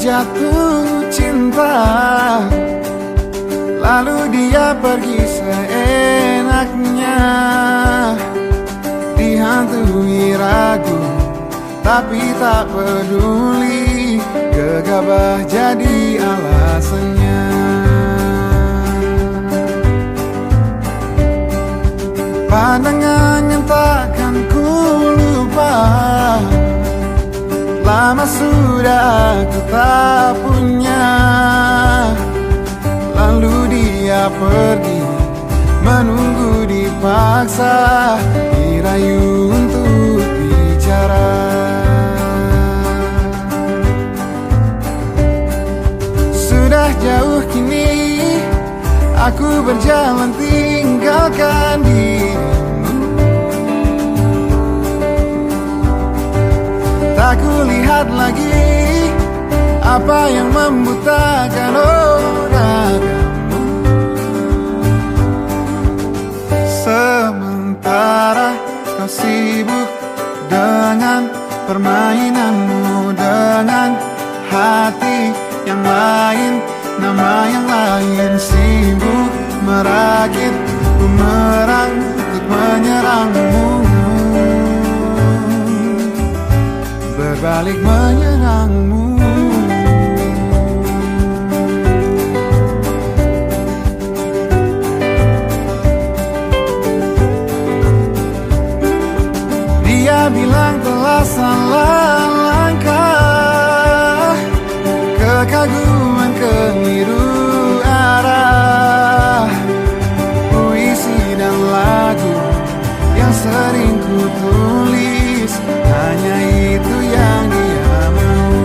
jatuh cinta, lalu dia pergi seenaknya, dihantui ragu tapi tak peduli, gegabah jadi alasannya. Pandangan yang takkan ku lupa, lama sudah aku tak punya. Lalu dia pergi, menunggu dipaksa, dirayu untuk bicara. Sudah jauh kini, aku berjalan tinggalkan dirimu. Tak kulihat lagi apa yang membutakan orangmu. Sementara kau sibuk dengan permainanmu, dengan hati yang lain, nama yang lain, sibuk merakit bumerang untuk menyerangmu, berbalik menyerangmu. Dia bilang telah salah langkah, kekaguman keliru arah, puisi dan lagu yang sering ku tulis, hanya itu yang dia mau.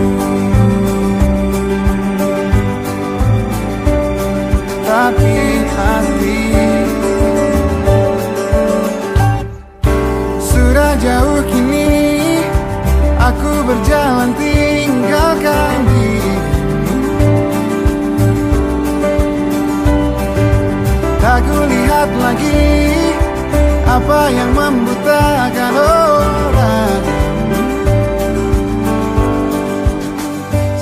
Tapi hati sudah jauh kini, aku berjalan tinggalkan dirimu. Tak kulihat lagi apa yang membutakan orangmu.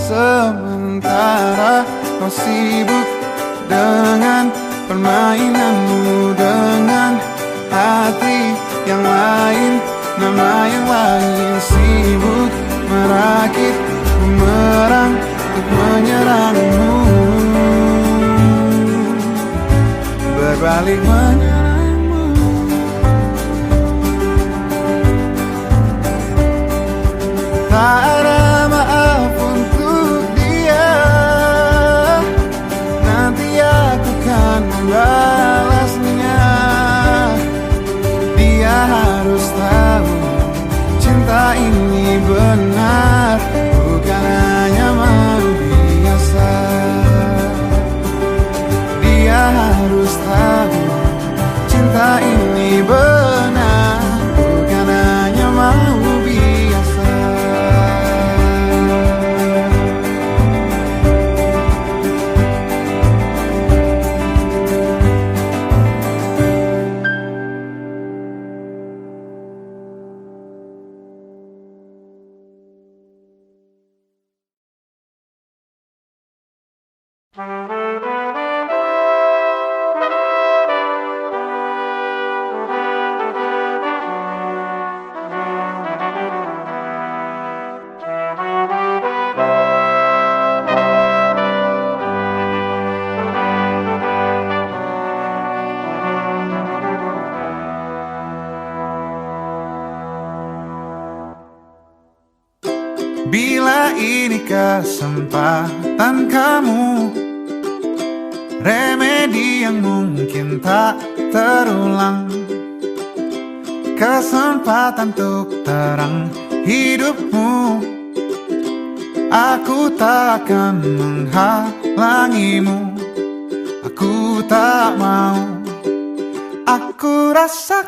Sementara kau sibuk dengan permainanmu, dengan hati yang lain, nama yang lain, sibuk merakit bumerang untuk menyerangmu, berbalik menyerangmu. Tak ada maaf untuk dia, nanti aku kan membalasnya. Dia harus tahu cinta ini benar, bukan hanya mau biasa. Dia harus tahu cinta ini benar, bukan hanya mau biasa. Bila ini kesempatan kamu, remedi yang mungkin tak terulang, kesempatan untuk terang hidupmu. Aku tak akan menghalangimu, aku tak mau. Aku rasakan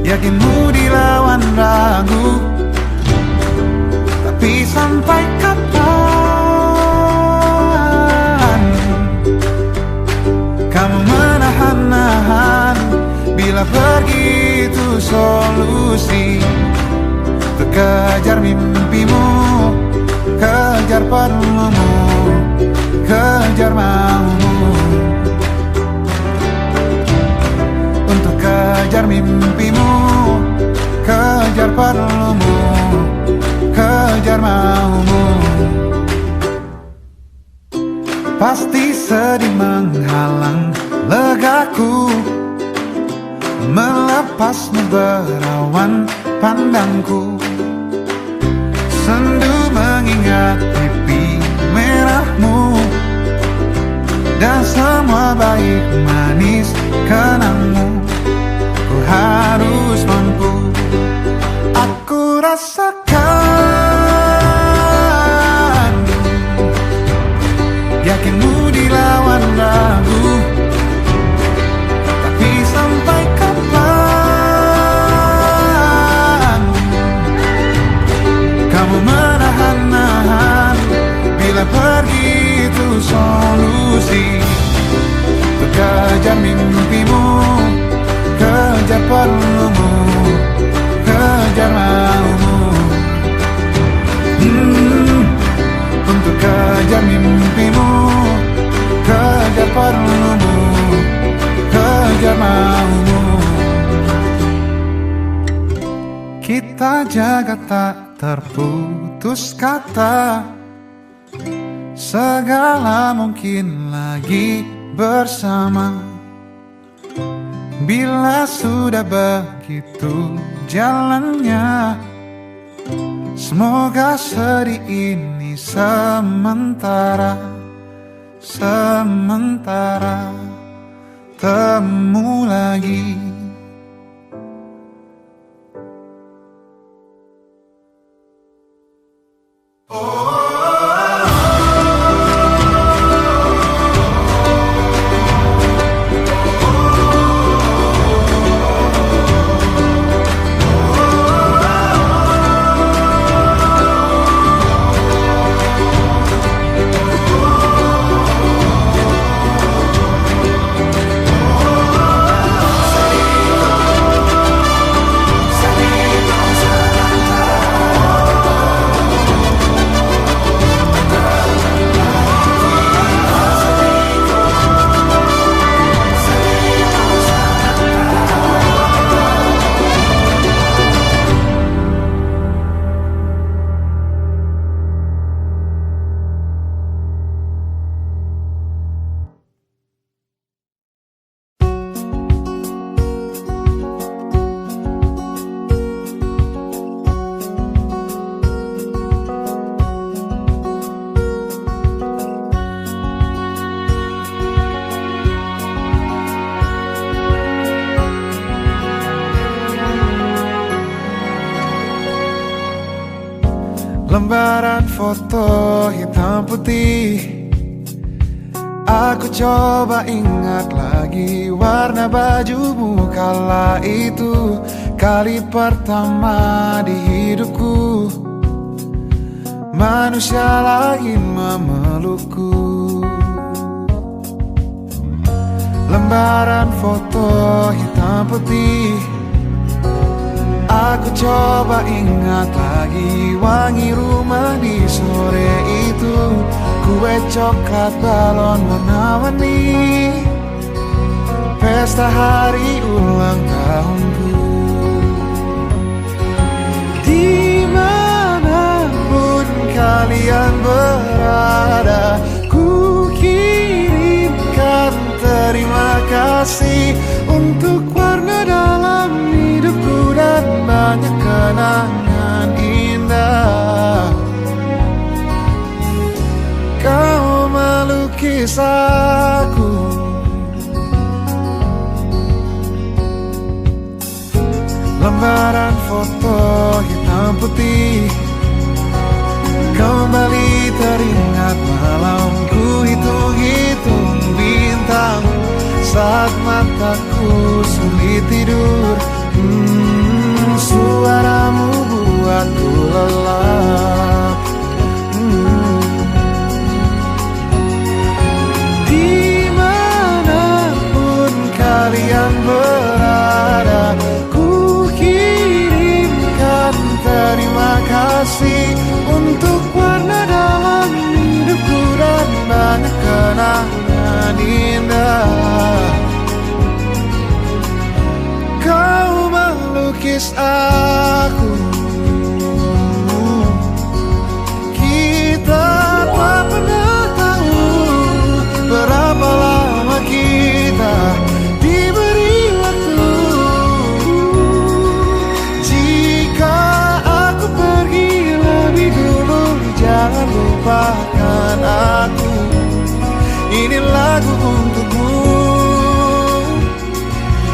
yakinmu dilawan ragu, tapi sampai kapan kamu menahan-nahan? Bila pergi itu solusi, kejar mimpimu, kejar perlumu, kejar maumu. Untuk kejar mimpimu, kejar perlumu, kejar maumu. Pasti sedih menghalang legaku, melepasmu berawan pandangku. Sendu mengingat pipi merahmu dan semua baik manis kenangmu. Ku harus mampu, aku rasakan yakinmu dilawan ragu. Tapi sampai kapan kamu menahan-nahan, bila pergi itu solusi. Untuk kejar mimpimu, kejar perlumu, kejar maumu. Untuk kejar mimpimu, kejar perlumu, kejar maumu. Kita jaga tak terputus kata, segala mungkin lagi bersama. Bila sudah begitu jalannya, semoga sedih ini sementara. Sementara temu lagi. Lembaran foto hitam putih, aku coba ingat lagi warna bajumu kala itu. Kali pertama di hidupku, manusia lain memelukku. Lembaran foto hitam putih, aku coba ingat lagi wangi rumah di sore itu. Kue coklat, balon warna-warni, pesta hari ulang tahunku. Dimanapun kalian berada, ku kirimkan terima kasih untuk warna dalam hidupku dan banyak kenangan indah. Kau melukis aku, lembaran foto hitam putih. Kembali teringat malamku hitung-hitung bintang saat mataku sulit tidur. Suaramu buatku lelap. Dimanapun kalian berada, ku kirimkan terima kasih lupakan aku. Ini lagu untukmu,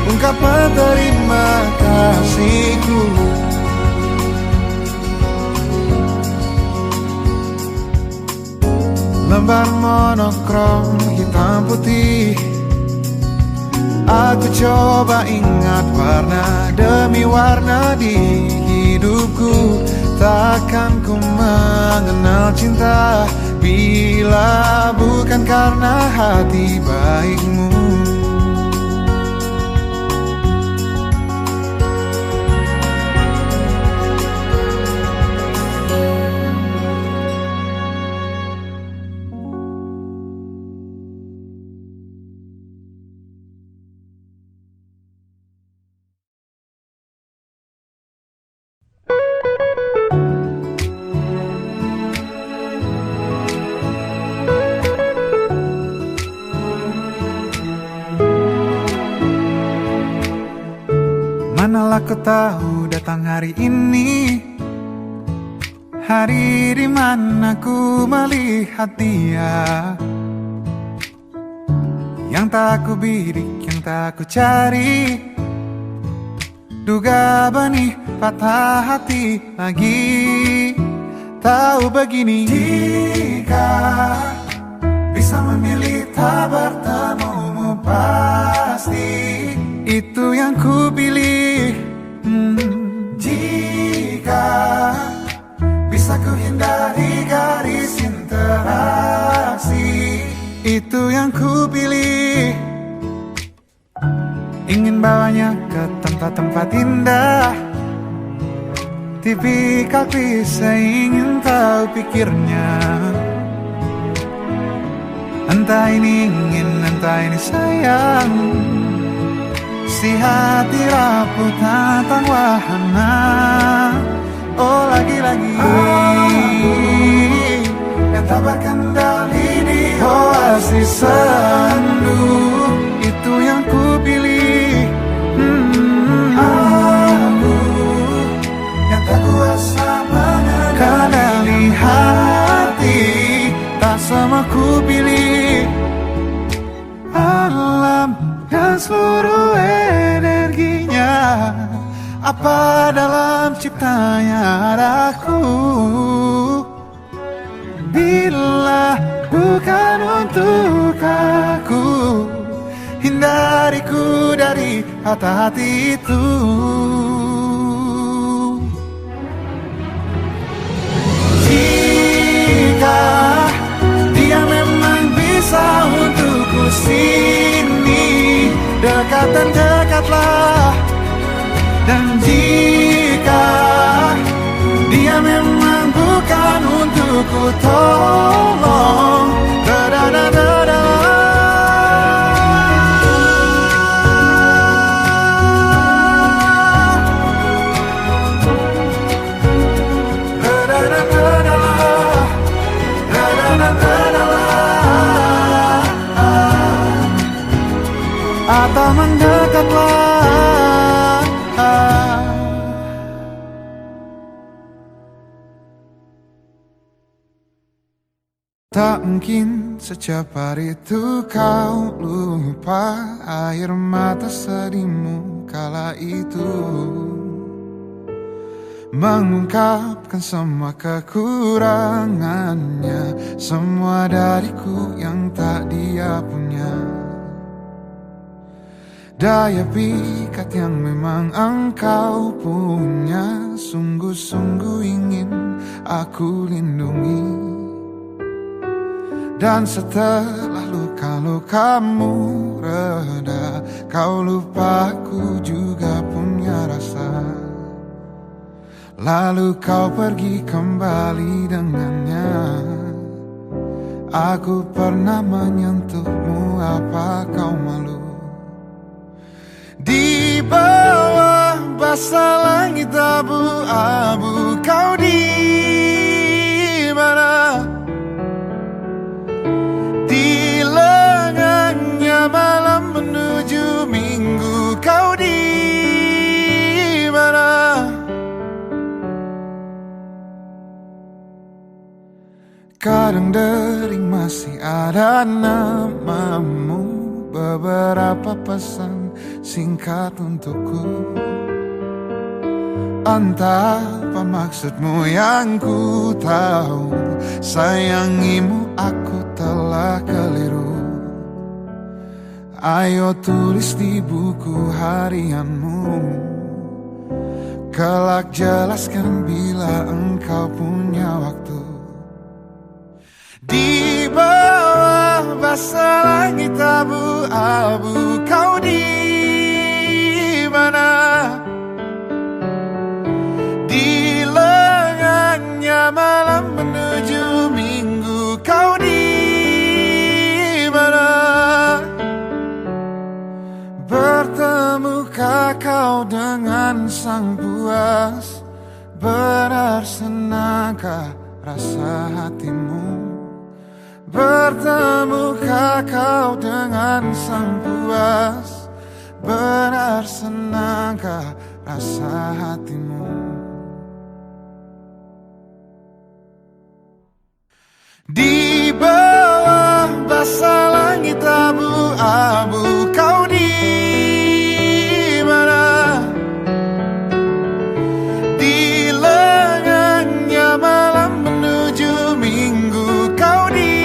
ungkapan terima kasihku. Lembar monokrom hitam putih, aku coba ingat warna demi warna di hidupku. Takkan ku mengenal cinta bila bukan karena hati baikmu. Manalah kau tahu datang hari ini, hari di mana ku melihat dia, yang tak ku bidik, yang tak ku cari. Duga benih patah hati lagi. Tahu begini, jika bisa memilih tak bertemumu, pasti itu yang ku pilih. Jika bisa ku hindari garis interaksi, itu yang ku pilih. Ingin bawanya ke tempat-tempat indah, tipikal bisa ingin tahu pikirnya. Entah ini ingin, entah ini sayang, si hati rapuh tentang wahana. Oh lagi-lagi aku yang tak berkendali di oasis sendu, itu yang ku pilih. Aku yang tak kuasa mengendali hati, tak sama ku pilih. Alam dan seluruh energinya, apa dalam ciptanya ada aku. Bila bukan untuk aku, hindariku dari hati-hati itu. Jika dia memang bisa untukku sini, dekat dan dekatlah. Dan jika dia memang bukan untukku, tolong da-da-da-da-da. Atau mendekatlah. Tak mungkin secepat itu kau lupa air mata sedihmu kala itu, mengungkapkan semua kekurangannya, semua dariku yang tak dia punya. Daya pikat yang memang engkau punya, sungguh-sungguh ingin aku lindungi. Dan setelah luka-lukamu reda, kau lupa aku juga punya rasa. Lalu kau pergi kembali dengannya. Aku pernah menyentuhmu, apa kau malu? Di bawah basah langit abu-abu, kau di mana? Di lengannya malam menuju minggu, kau di mana? Kadang dering masih ada namamu, beberapa pesan singkat untukku. Entah apa maksudmu yang ku tahu, sayangimu aku telah keliru. Ayo tulis di buku harianmu, kelak jelaskan bila engkau punya waktu. Di bawah basah langit abu-abu, kau di mana? Di lengannya malam menuju minggu, kau di mana? Bertemukah kau dengan sang puas? Benar senangkah rasa hatimu? Bertemukah kau dengan sang puas? Benar senangkah rasa hatimu? Di bawah basah langit abu-abu, kau di mana? Di lengannya malam menuju minggu, kau di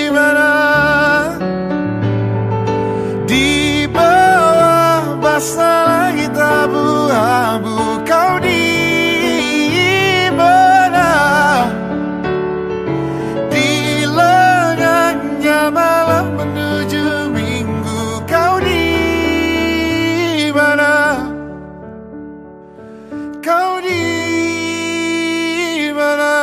mana? Di bawah basah langit abu-abu, kau di mana? Di lengannya malam menuju minggu, kau di mana? Kau di mana?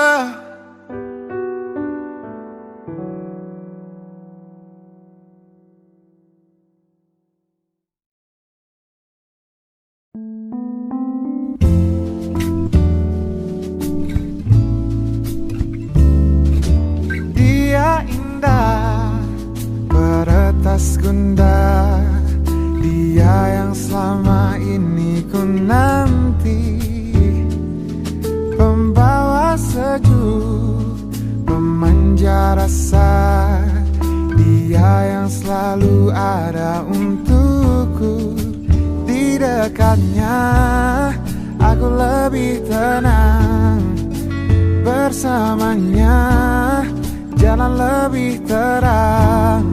Dia indah, peretas gundah, dia yang selama ini ku nanti. Pembawa sejuk, pemanja rasa, dia yang selalu ada untukku. Di dekatnya aku lebih tenang, bersamanya jalan lebih terang.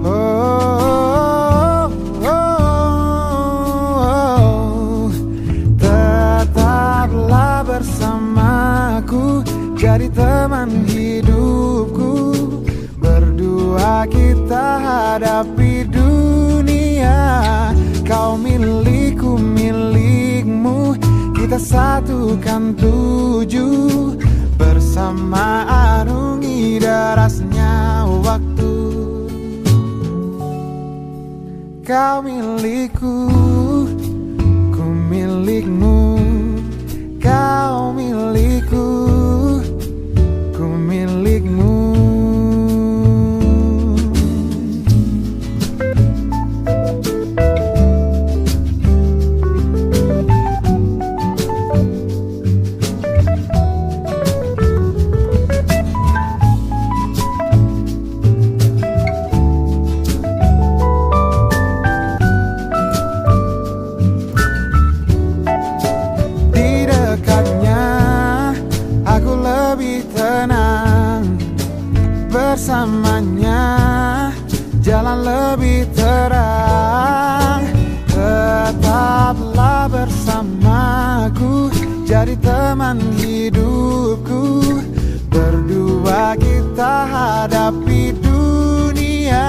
Oh, oh, oh. Tetaplah bersamaku, jadi teman hidupku. Berdua kita hadapi dunia, kau milikku, milikmu. Kita satukan tujuh, bersama arungi derasnya waktu. Kau milikku, ku milikmu. Kau milikku, ku milikmu. Bersamanya jalan lebih terang. Tetaplah bersamaku, jadi teman hidupku. Berdua kita hadapi dunia,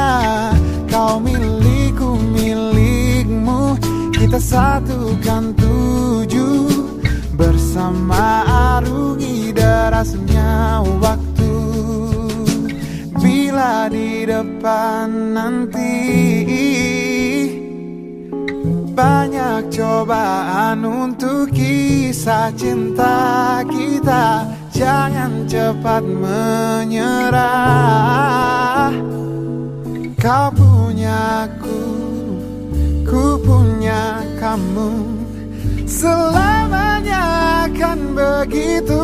kau milikku, milikmu. Kita satukan tujuh, bersama arungi derasnya waktu. Bila di depan nanti banyak cobaan untuk kisah cinta kita, jangan cepat menyerah. Kau punya ku punya kamu, selamanya akan begitu.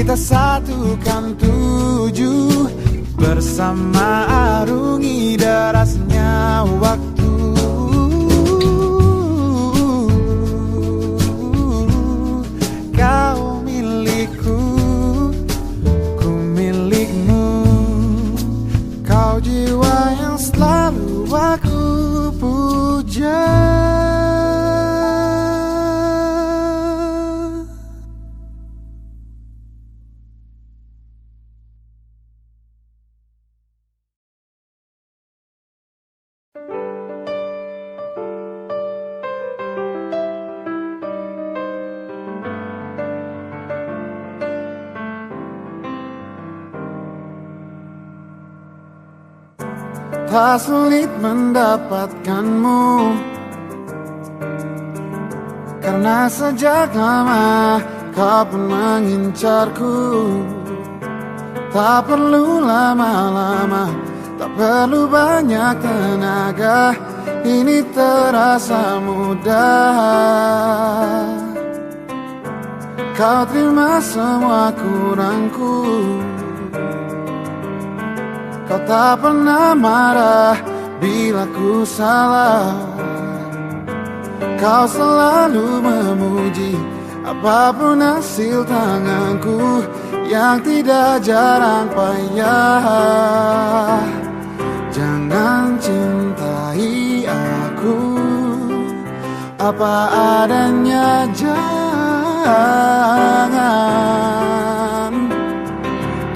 kita satukan tujuh bersama arungi derasnya waktu. Kau milikku, ku milikmu. Kau jiwa yang selalu aku puja. Tak sulit mendapatkanmu, karena sejak lama kau pun mengincarku. Tak perlu lama-lama, tak perlu banyak tenaga, ini terasa mudah. Kau terima semua kurangku, kau tak pernah marah bila ku salah. Kau selalu memuji apapun hasil tanganku yang tidak jarang payah. Jangan cintai aku apa adanya, jangan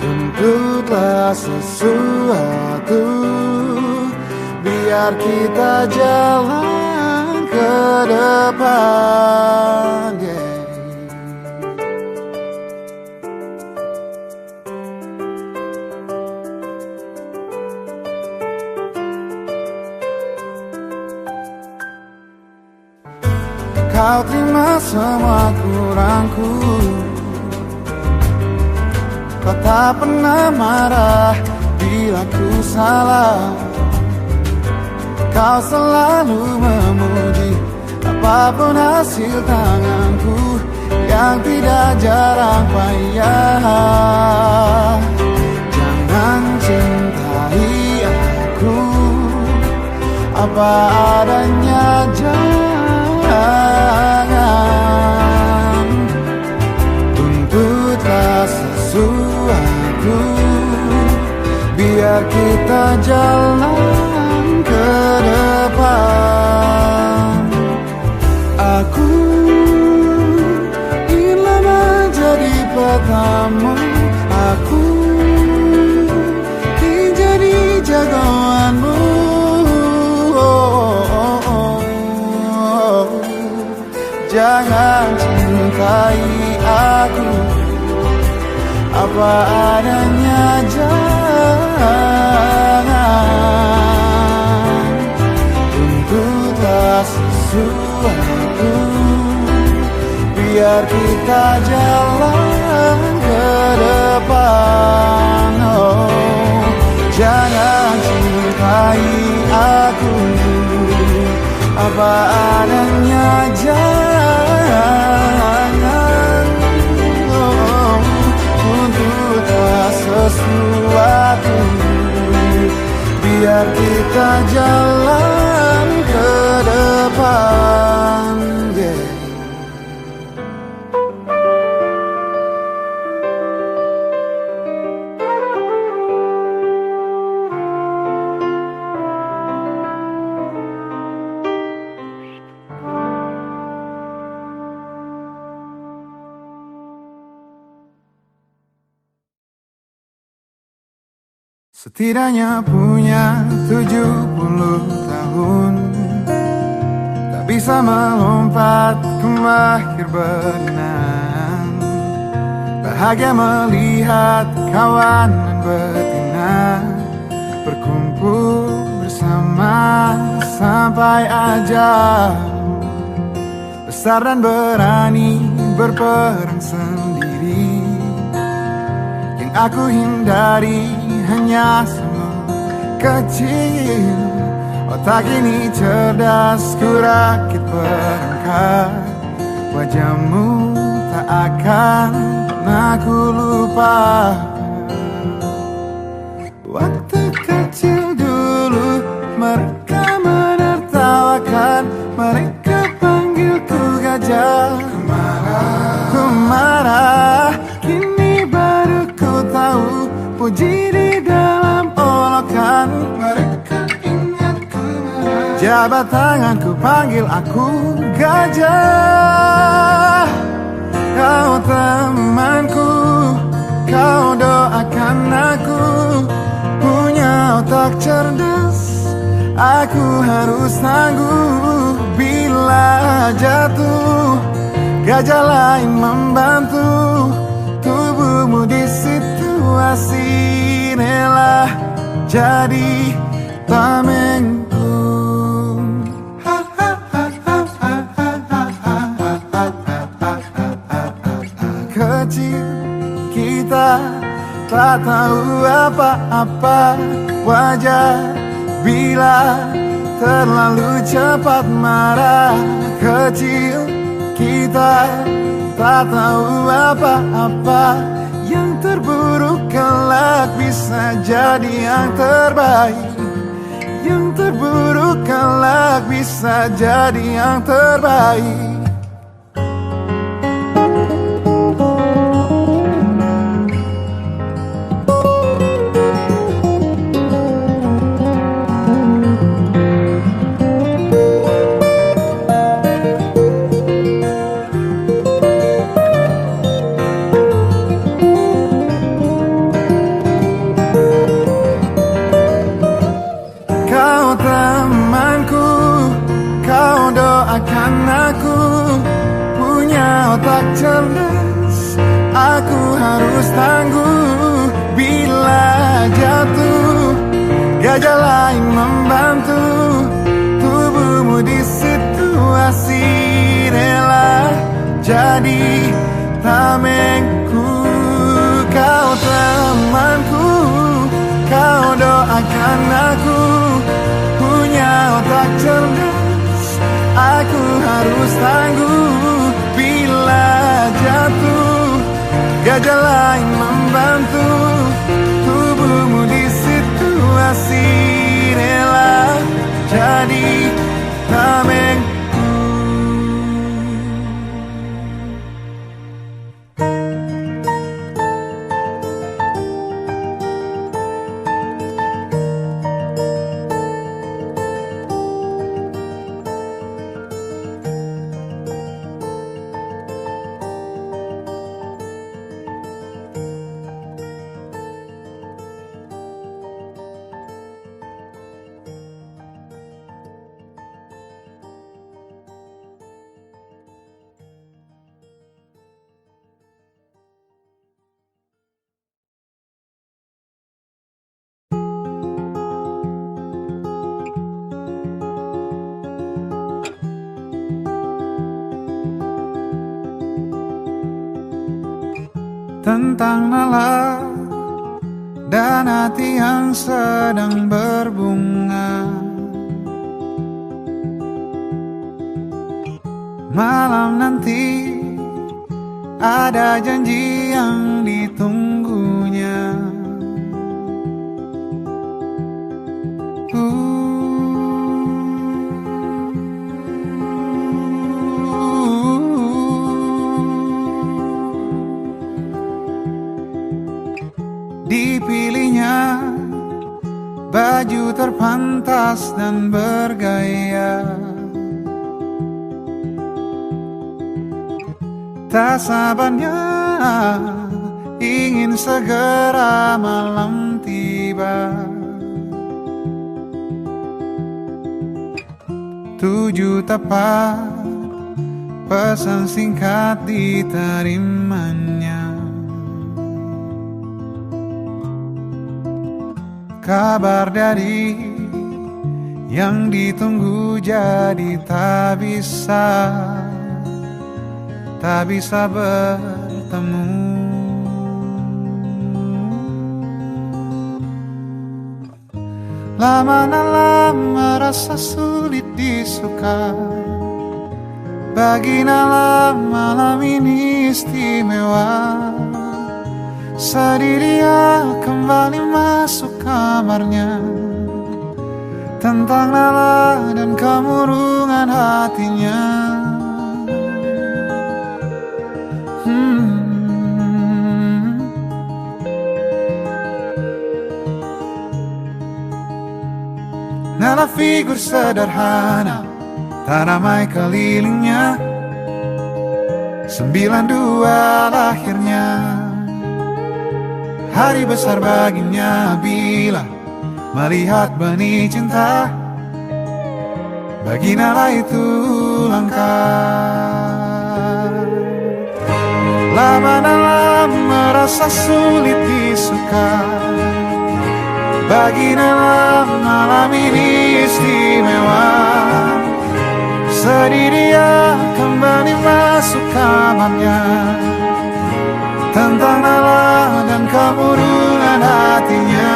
tuntutlah sesuatu, biar kita jalan ke depan, yeah. Kau terima semua kurangku, kau tak pernah marah bila ku salah. Kau selalu memuji apapun hasil tanganku yang tidak jarang payah. Jangan cintai aku apa adanya, jangan tuntutlah sesuatu, biar kita jalan ke depan. Aku ingin menjadi petamu, aku ingin jadi jagoanmu. Jangan cintai aku apa adanya, jangan tuntutlah sesuatu, biar kita jalan ke depan. Oh, jangan cintai aku apa adanya, jangan tuntutlah sesuatu, biar kita jalan ke depan, yeah. Setidaknya punya 70 tahun, tak bisa melompat ke akhir benang. Bahagia melihat kawan dan betina berkumpul bersama sampai ajal. Besar dan berani berperang sendiri, yang aku hindari hanya semut kecil. Otak ini cerdas, ku rakit perangkat. Wajahmu tak akan aku lupa. Waktu kecil dulu mereka menertawakan, mereka panggilku gajah. Ku marah, kini baru ku tahu puji di dalam olokan. Mereka ingat ku marah, jabat tanganku panggil aku gajah. Kau temanku, kau doakan aku, punya otak cerdas, aku harus tangguh. Bila jatuh, gajah lain membantu, tubuhmu di situasi rela jadi tamengku. Kecil kita tak tahu apa-apa, wajar bila terlalu cepat marah. Kecil kita tak tahu apa-apa, yang terburuk kelak bisa jadi yang terbaik. Yang terburuk kelak bisa jadi yang terbaik. Temanku, kau doakan aku, punya otak cerdas, aku harus tangguh. Bila jatuh, gajah lain membantu, tubuhmu di situasi rela jadi tamengku. Kau temanku, kau doakan aku, punya otak cerdas, aku harus tangguh. Bila jatuh, gajah lain membantu, tubuhmu di situasi rela jadi tamengku. Tentang nalar dan hati yang sedang berbunga. Malam nanti ada janji yang ditunggunya. Dipilihnya baju terpantas dan bergaya, tak sabarnya ingin segera malam tiba. 7 tepat pesan singkat diterimanya. Kabar dari yang ditunggu jadi tak bisa bertemu. Lama-lama rasa sulit disuka, bagi Nala malam ini istimewa. Sedih dia kembali masuk kamarnya tentang Nala dan kemurungan hatinya. Nala figur sederhana, tak ramai kelilingnya. 92 lahirnya, hari besar baginya bila melihat benih cinta. Bagi Nala itu langka. Lama Nala merasa sulit disuka. Bagi Nala malam ini istimewa. Sedih dia kembali masuk kamarnya tentang Nala dan kemurungan hatinya.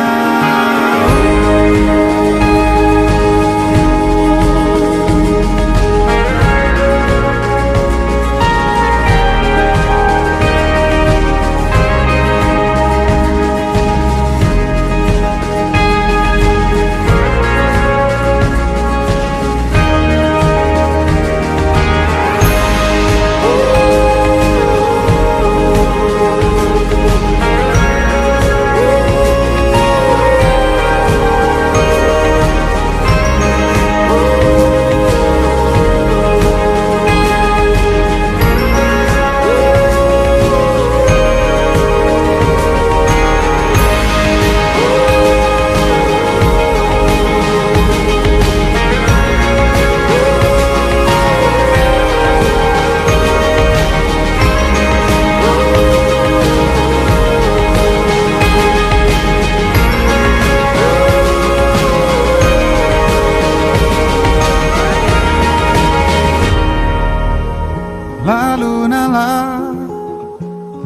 Lalu Nala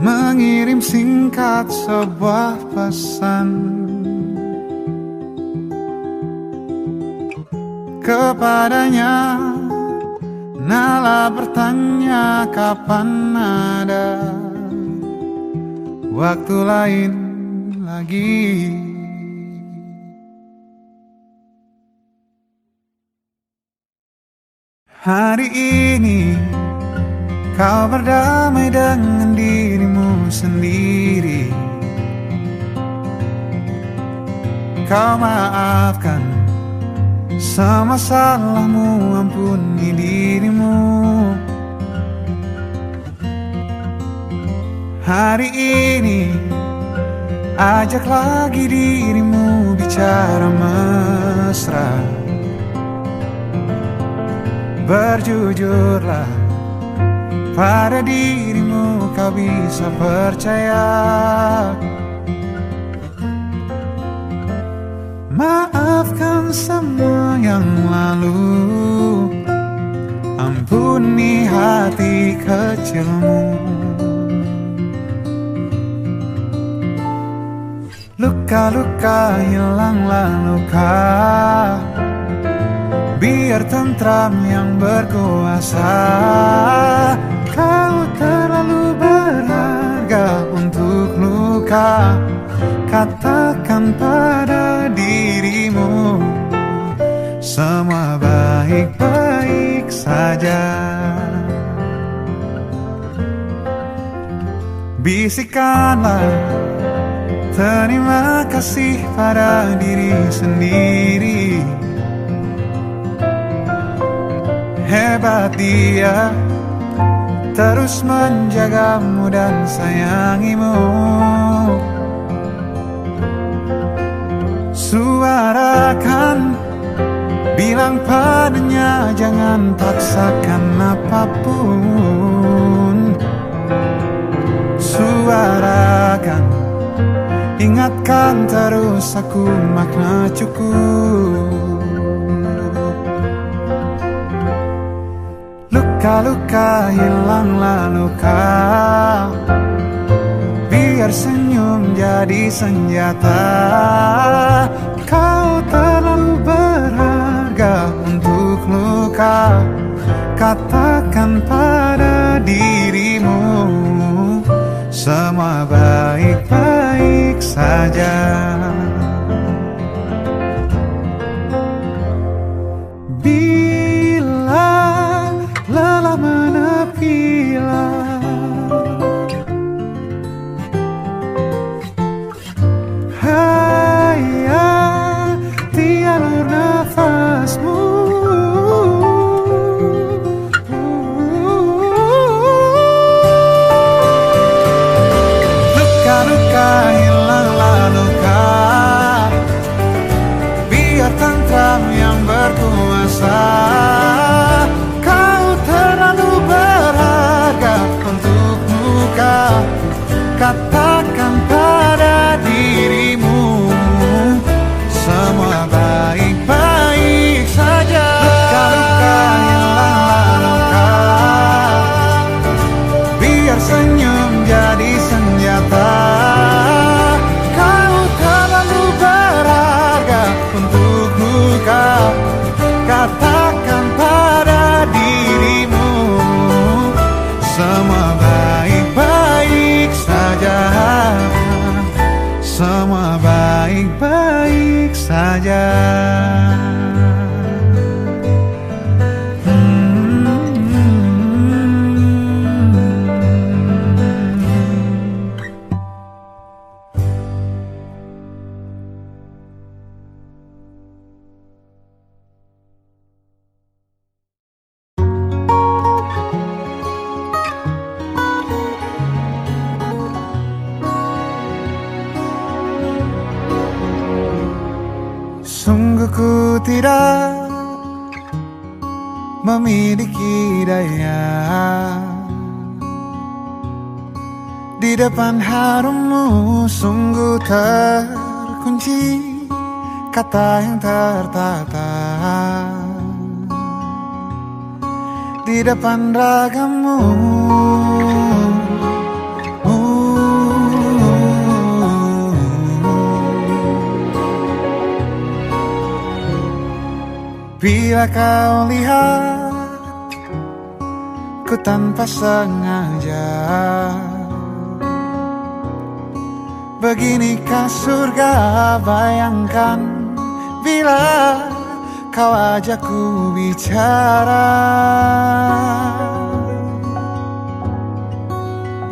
mengirim singkat sebuah pesan kepadanya. Nala bertanya kapan ada waktu lain lagi. Hari ini kau berdamai dengan dirimu sendiri. Kau maafkan semua salahmu, ampuni dirimu. Hari ini ajak lagi dirimu bicara mesra. Berjujurlah pada dirimu, kau bisa percaya. Maafkan semua yang lalu, ampuni hati kecilmu. Luka-luka hilanglah luka, biar tentram yang berkuasa. Kau terlalu berharga untuk luka. Katakan pada dirimu semua baik-baik saja. Bisikanlah terima kasih pada diri sendiri. Hebat dia, terus menjagamu dan sayangimu. Suarakan, bilang padanya jangan paksakan apapun. Suarakan, ingatkan terus aku makna cukup. Luka-luka hilanglah luka, biar senyum jadi senjata. Kau terlalu berharga untuk luka. Katakan pada dirimu semua baik-baik saja. Bila lelah menepilah, hayati alur nafasmu. Luka-luka hilanglah luka, biar tentram yang berkuasa. Kau terlalu berharga untuk muka. Katakan pada dirimu, semua baik-baik saja. Luka-luka hilanglah luka, biar senyum jadi senjata. Kau terlalu berharga untuk muka. Katakan pada dirimu, semua baik-baik saja. Semua baik-baik saja. Sungguh ku tidak memiliki daya di depan harummu. Sungguh terkunci kata yang tertata di depan ragamu. Bila kau lihat ku tanpa sengaja, beginikah surga? Bayangkan bila kau ajakku bicara.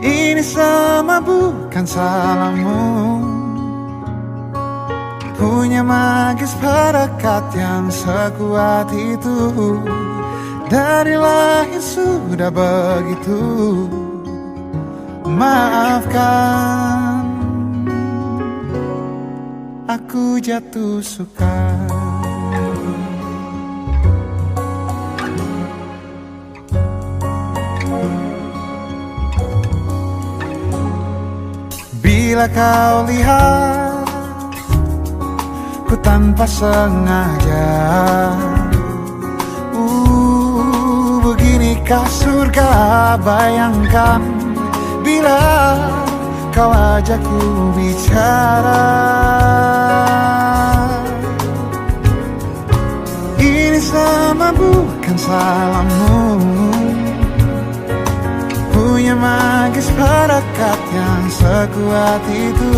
Ini semua bukan salahmu, punya magis perekat yang sekuat itu. Dari lahir sudah begitu. Maafkan, aku jatuh suka. Bila kau lihat ku tanpa sengaja, beginikah surga? Bayangkan bila kau ajakku bicara. Ini sama bukan salahmu, punya magis perekat yang sekuat itu.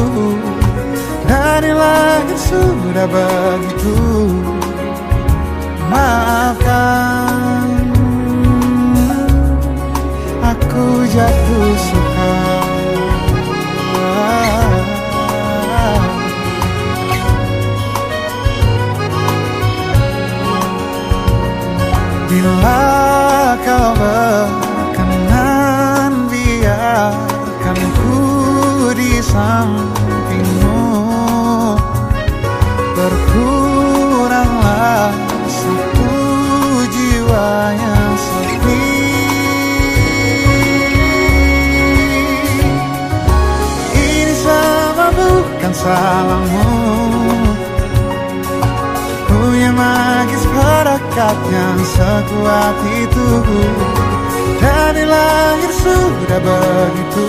Dari lahir sudah begitu. Maafkan, aku jatuh suka. Bila kau berkenan, biarkan ku di sampingmu. Berkuranglah satu jiwa yang sepi. Ini sama bukan salahmu, punya magis perekat yang sekuat itu. Dari lahir sudah begitu.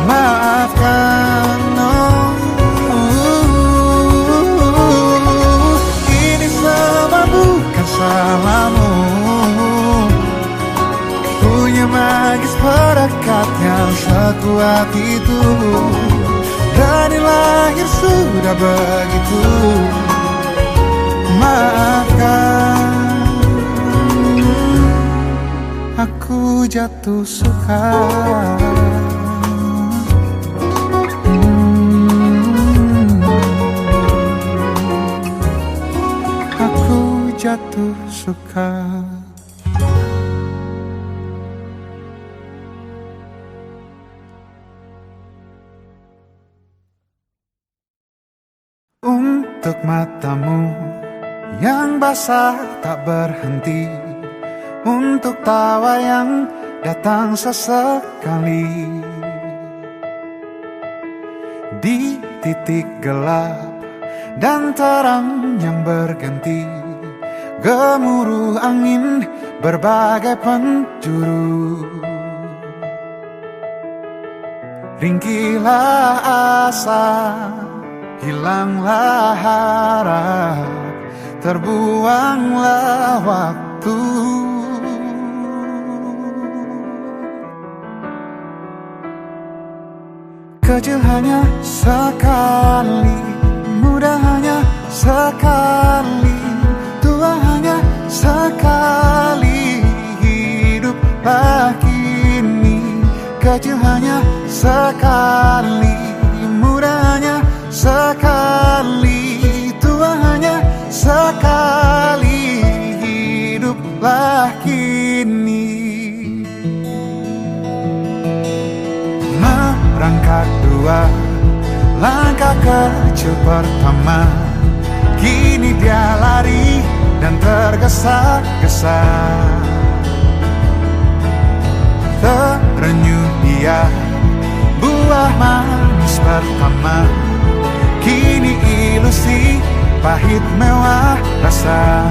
Maafkan, ini semua bukan salahmu, punya magis perekat yang sekuat itu. dari lahir sudah begitu. Maafkan, aku jatuh suka. Aku jatuh suka. Untuk matamu yang basah tak berhenti, untuk tawa yang datang sesekali, di titik gelap dan terang yang berganti, gemuruh angin berbagai penjuru. Ringkilah asa, hilanglah harap, terbuanglah waktu. Kecil hanya sekali, muda hanya sekali, tua hanya sekali, hiduplah kini. Kecil hanya sekali, muda hanya sekali, tua hanya sekali, hiduplah kini. Merangkak dua langkah kecil pertama, kini dia lari dan tergesa-gesa. Terenyuh dia buah manis pertama, kini ilusi pahit mewah rasa.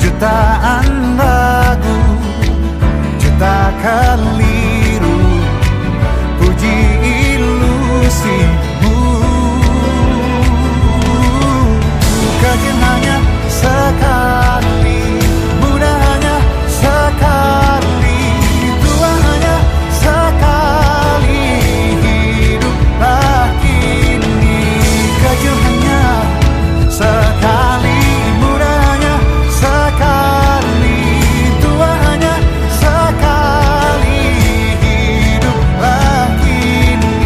Jutaan lagu, juta keliru, puji ilusimu. Kecil hanya sekali, muda hanya sekali, tua hanya sekali, hiduplah kini. Kecil hanya sekali, muda hanya sekali, tua hanya sekali, hiduplah kini.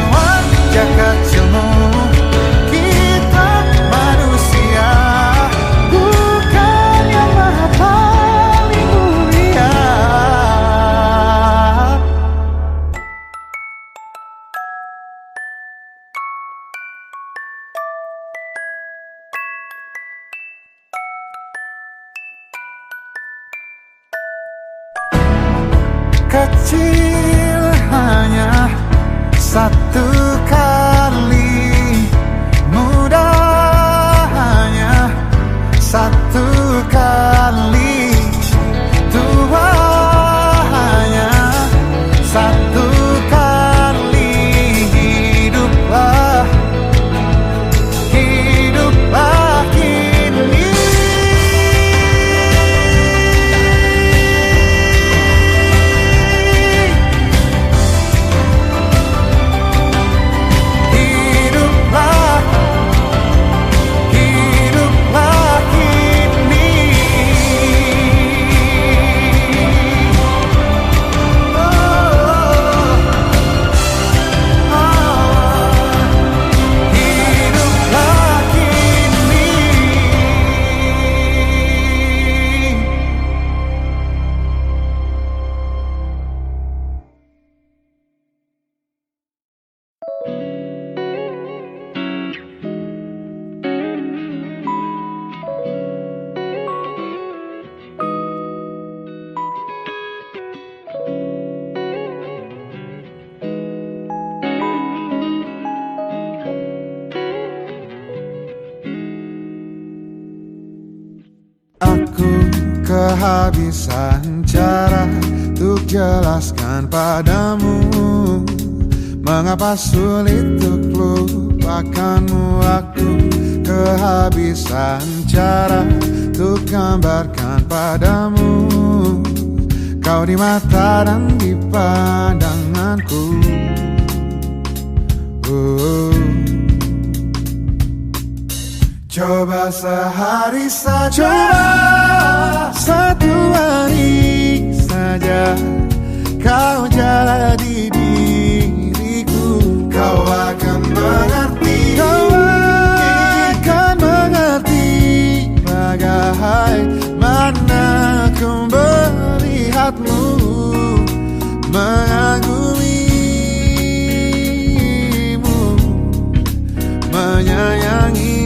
Wajah kecilmu, kita manusia, bukan yang maha paling mulia. Kecil hanya satu kali, muda hanya satu kali, tua hanya satu kali, hiduplah, hiduplah kini. Aku kehabisan cara untuk jelaskan padamu mengapa sulit untuk lupakanmu. Aku kehabisan cara untuk gambarkan padamu kau di mata dan di pandanganku. Coba sehari saja, coba satu hari saja kau jadi diriku. kau akan mengerti, Kau akan mengerti bagaimana ku melihatmu, mengagumimu, menyayangimu.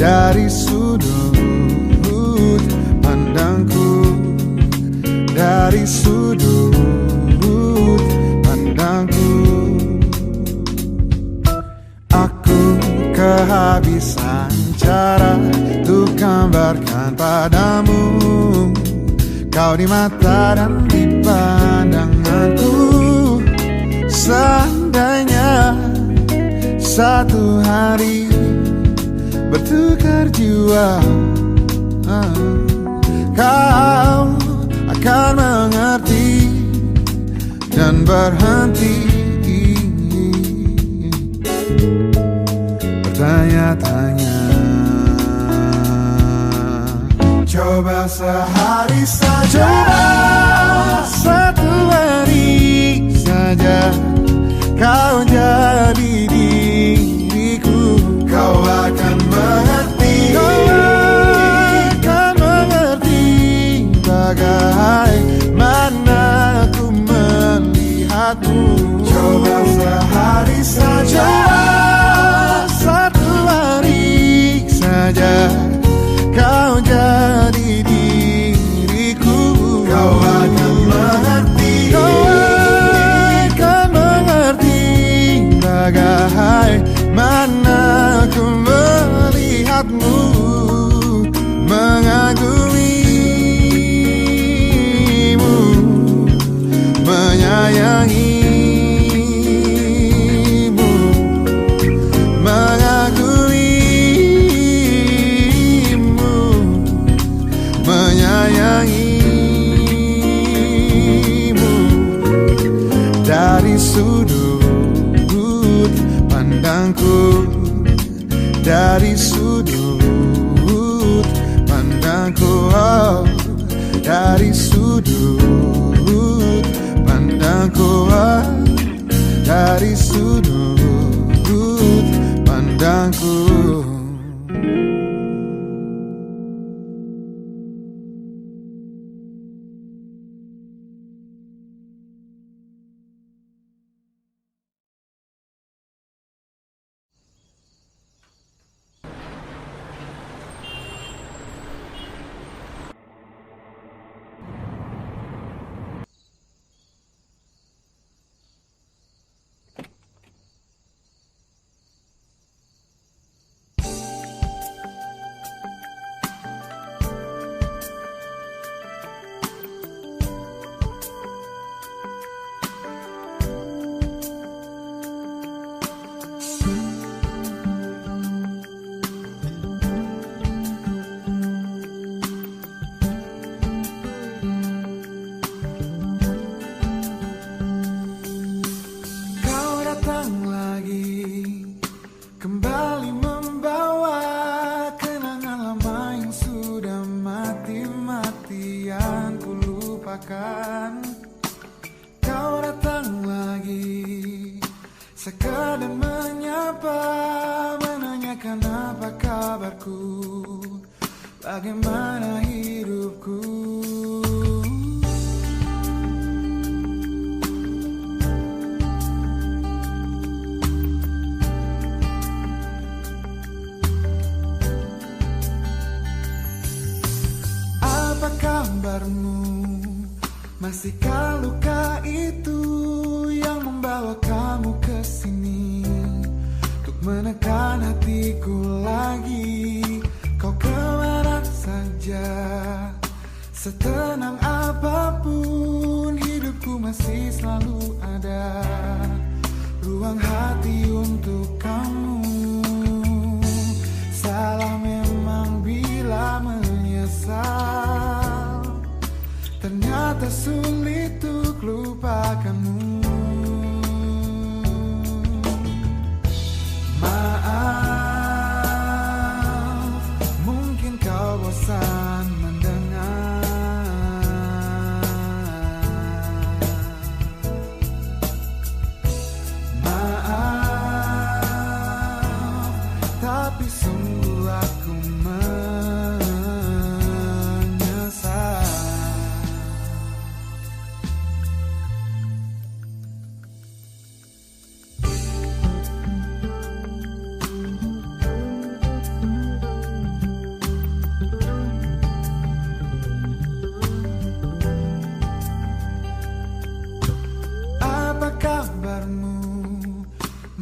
Dari sudut pandangku, dari sudut pandangku, aku kehabisan cara untuk gambarkan padamu. Kau di mata dan di pandanganku. Seandainya satu hari bertukar jiwa, kau akan mengerti dan berhenti bertanya-tanya. coba sehari saja, Coba satu hari saja kau jadi diriku. kau akan mengerti, Kau akan mengerti bagaimana ku melihatmu. coba sehari saja, Coba satu hari saja kau jadi diriku. kau akan mengerti, Kau akan mengerti bagaimana ku melihatmu, mengagumimu, menyayangimu, mengagumimu, menyayangimu. Dari sudut pandangku, dari sudut pandangku, oh, dari sudut pandangku, oh, dari sudut pandangku. Sekadar menyapa, menanyakan apa kabarku, bagaimana hidupku. Apa kabarmu? Masihkah luka itu yang membawa kamu ke sini untuk menekan hatiku lagi? Kau kemana saja? Setenang apapun hidupku masih selalu ada ruang hati untuk kamu. Salah memang bila menyesal, ternyata sulit untuk lupakanmu.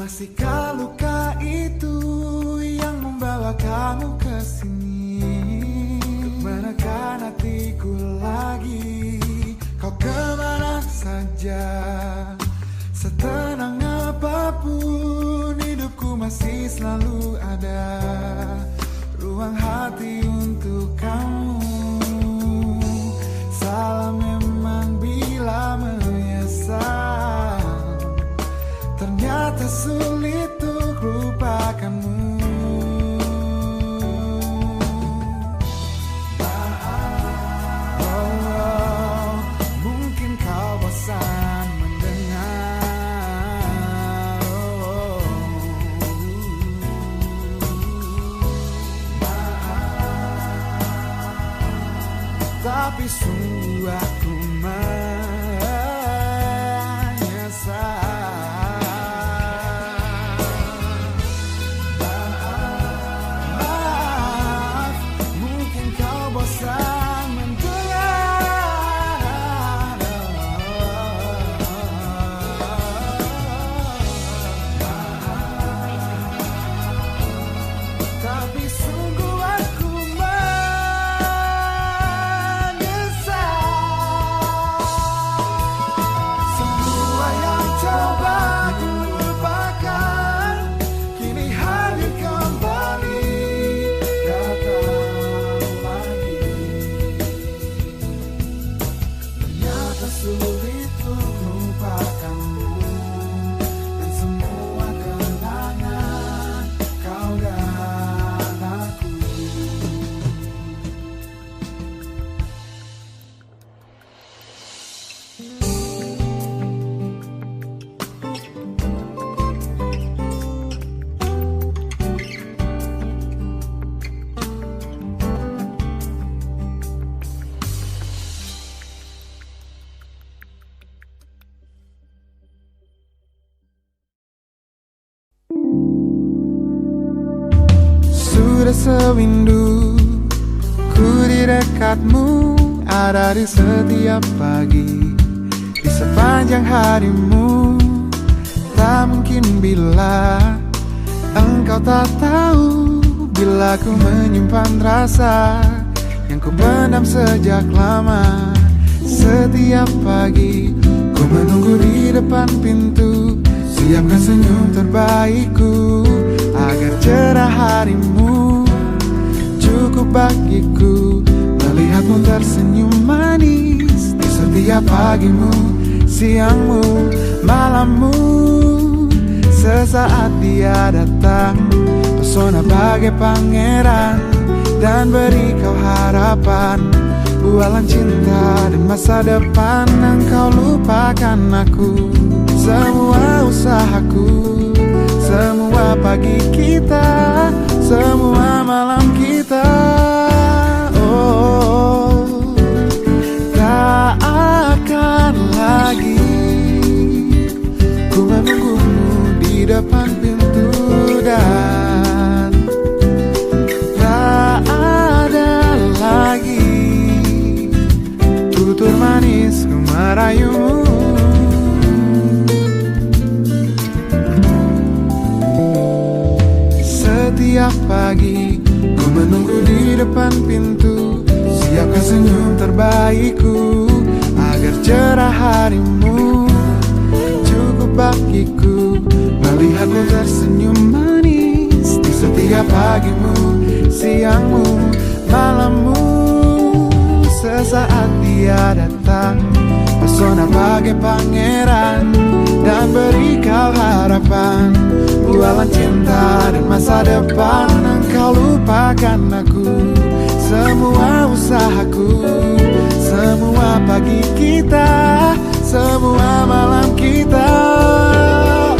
Masihkah luka itu yang membawa kamu ke sini? Kemanakah hatiku lagi? Kau kemana saja? Setenang apapun hidupku masih selalu ada ruang hati untuk kamu. Salah memang bila menyesal, ternyata sulit untuk lupakanmu. Mungkin kau bosan mendengar, tapi sungguh aku menyesal. Mungkin kau bosan mendengar, tapi sungguh aku sulit untuk melupakanmu, dan semua kenangan kau dan aku. Sudah sewindu ku di dekatmu, ada di setiap pagi, di sepanjang harimu. Tak mungkin bila engkau tak tahu, bila ku menyimpan rasa yang ku pendam sejak lama. Setiap pagi ku menunggu di depan pintu, siapkan senyum terbaikku agar cerah harimu. Cukup bagiku melihatmu tersenyum manis di setiap pagimu, siangmu, malammu. Sesaat dia datang, pesona bagai pangeran, dan beri kau harapan, bualan cinta dan masa depan. Engkau lupakan aku, semua usahaku, semua pagi kita, semua malam kita. Oh, tak akan lagi ku menunggumu di depan pintu, dan tak ada lagi tutur manis ku merayumu. Setiap pagi ku menunggu di depan pintu, siapkan senyum terbaikku agar cerah harimu. Cukup bagiku melihatmu tersenyum manis di setiap pagimu, siangmu, malammu. Sesaat dia datang, pesona bagai pangeran, dan beri kau harapan, bualan cinta dan masa depan. Engkau lupakan aku, semua usahaku, semua pagi kita, semua malam kita.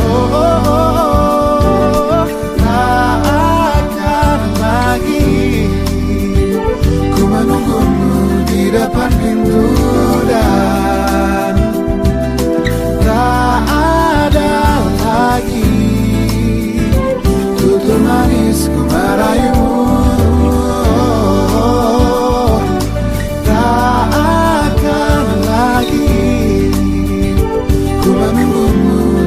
Oh, oh, oh, tak akan lagi ku menunggumu di depan pintu, dan tak ada lagi tutur manis ku merayumu. Tak akan lagi ku menunggumu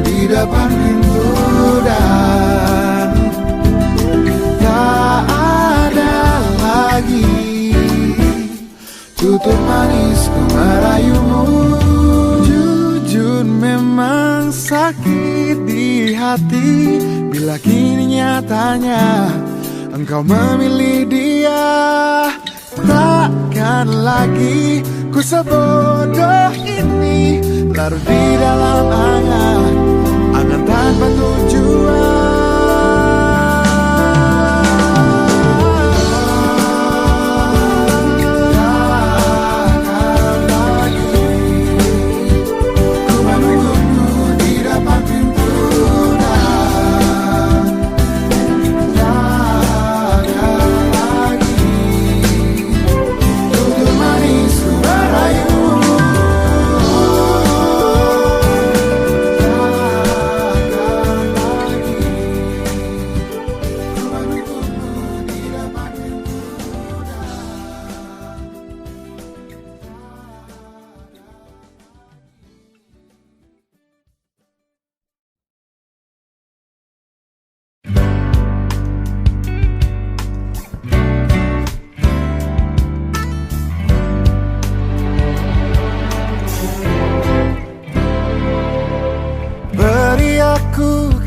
hati bila kini nyatanya engkau memilih dia. Takkan lagi ku sebodoh ini, larut di dalam angan tanpa tujuan.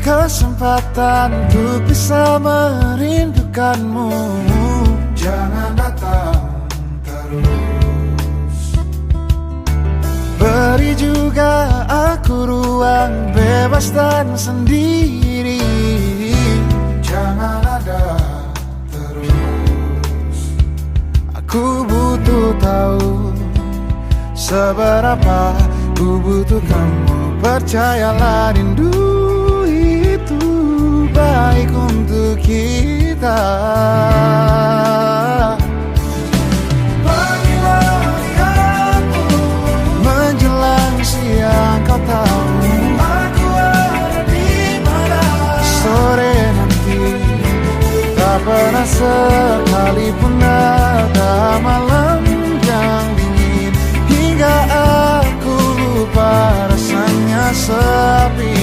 Kesempatan untuk bisa merindukanmu, jangan datang terus. Beri juga aku ruang bebas dan sendiri, jangan ada terus. Aku butuh tahu seberapa ku butuh kamu. Percayalah rindu baik untuk kita. Pagi hari aku menjelang siang, kau tahu aku ada di mana. Sore nanti tak pernah sekalipun ada malam yang dingin, hingga aku lupa rasanya sepi.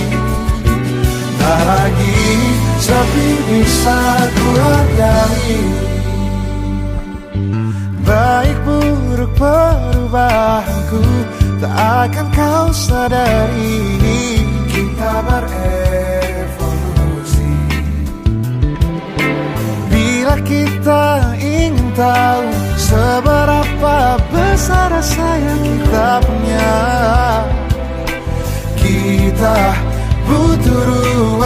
Tak lagi sepi bisa ku hargai, baik buruk perubahanku tak akan kau sadari. Kita berevolusi bila kita ingin tahu seberapa besar rasa yang kita punya. Kita butuh ruang.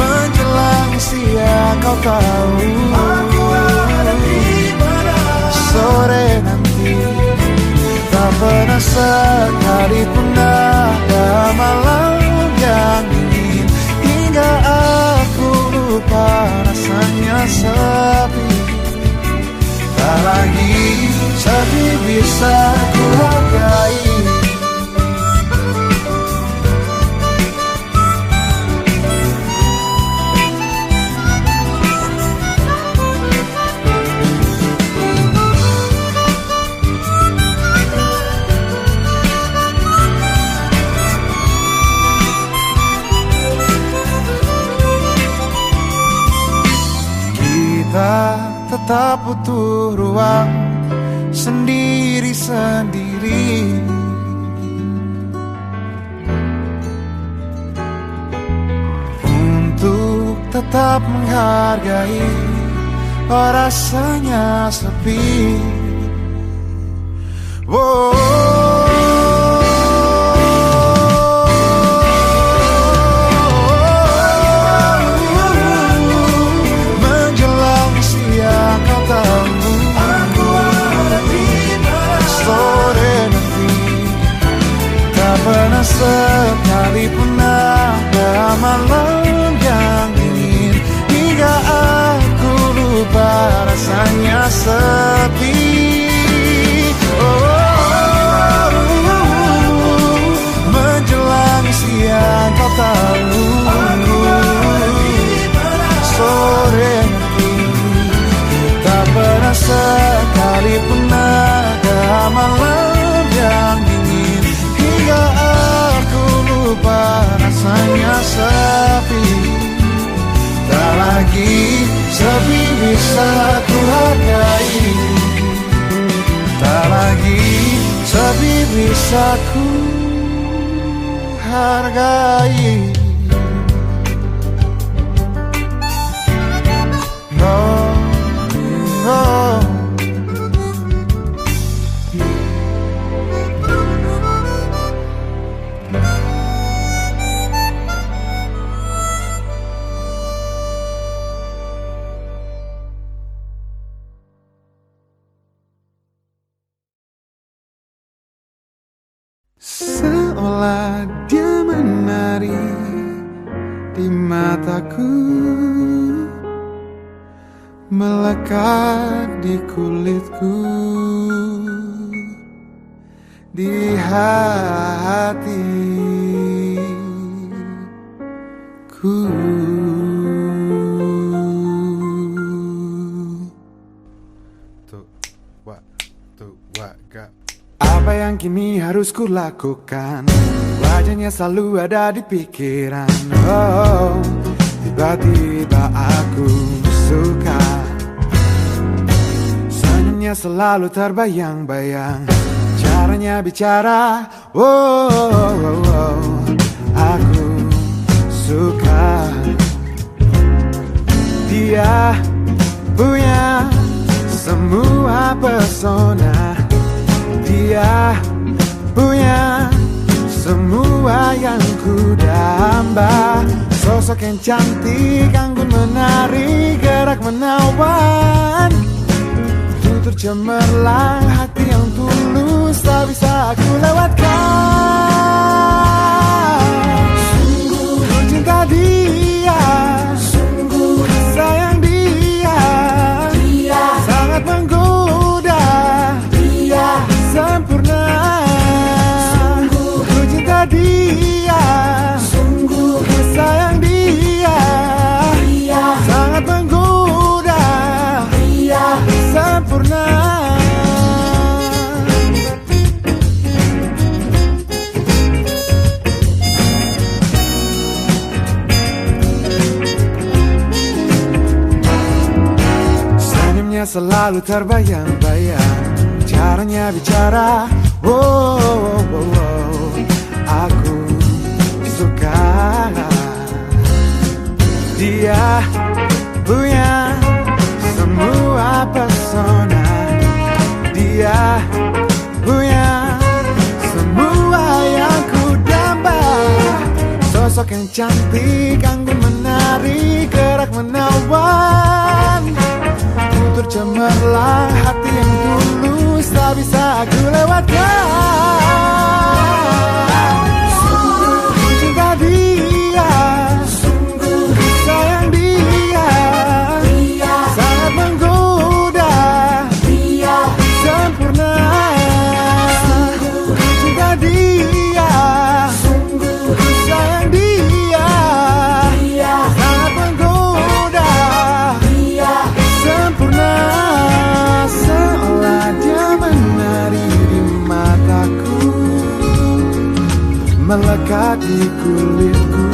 Menjelang siang kau tahu aku ada di mana. Sore nanti tak pernah sekalipun ada malam yang dingin, hingga aku lupa rasanya sepi. Tak lagi sepi bisa ku hargai. Kita tetap butuh ruang sendiri-sendiri untuk tetap menghargai rasanya sepi. Menjelang siang kau tahu aku ada di mana. Sore nanti tak pernah sekalipun ada malam yang dingin, hingga aku lupa rasanya sepi. Menjelang siang kau tahu aku ada di mana. Sore nanti tak pernah sekalipun ada malam yang dingin, hingga aku lupa rasanya sepi. Tak lagi sepi bisa ku hargai, tak lagi sepi bisa ku hargai. Oh, oh. Seolah dia menari di mataku, melekat di kulitku, di hatiku. Apa yang kini harus ku lakukan? Wajahnya selalu ada di pikiran. Oh, tiba-tiba aku suka. Senyumnya selalu terbayang-bayang, caranya bicara. Oh, oh, oh, oh. Aku suka. Dia punya semua pesona. Dia punya semua yang ku damba. Sosok yang cantik, anggun menari, gerak menawan, tutur cemerlang, hati yang tulus tak bisa aku lewatkan. Sungguh ku cinta dia, sungguh sayang dia, dia sangat menggoda, dia sempurna. Sungguh ku cinta dia, sungguh ku sayang dia, dia sangat menggoda, dia sempurna. Senyumnya selalu terbayang-bayang, caranya bicara. Oh, oh, oh, oh. Aku suka. Dia punya semua pesona. Dia punya semua yang ku damba. Sosok yang cantik, anggun menari, gerak menawan, tutur cemerlang, hati yang tulus tak bisa aku lewatkan. Sungguh ku cinta dia, sungguh ku sayang dia, dia sangat menggoda, dia sempurna. Sungguh ku cinta dia, sungguh ku sayang dia, dia sangat menggoda, dia sempurna. Seolah dia menari di mataku, melekat di kulitku,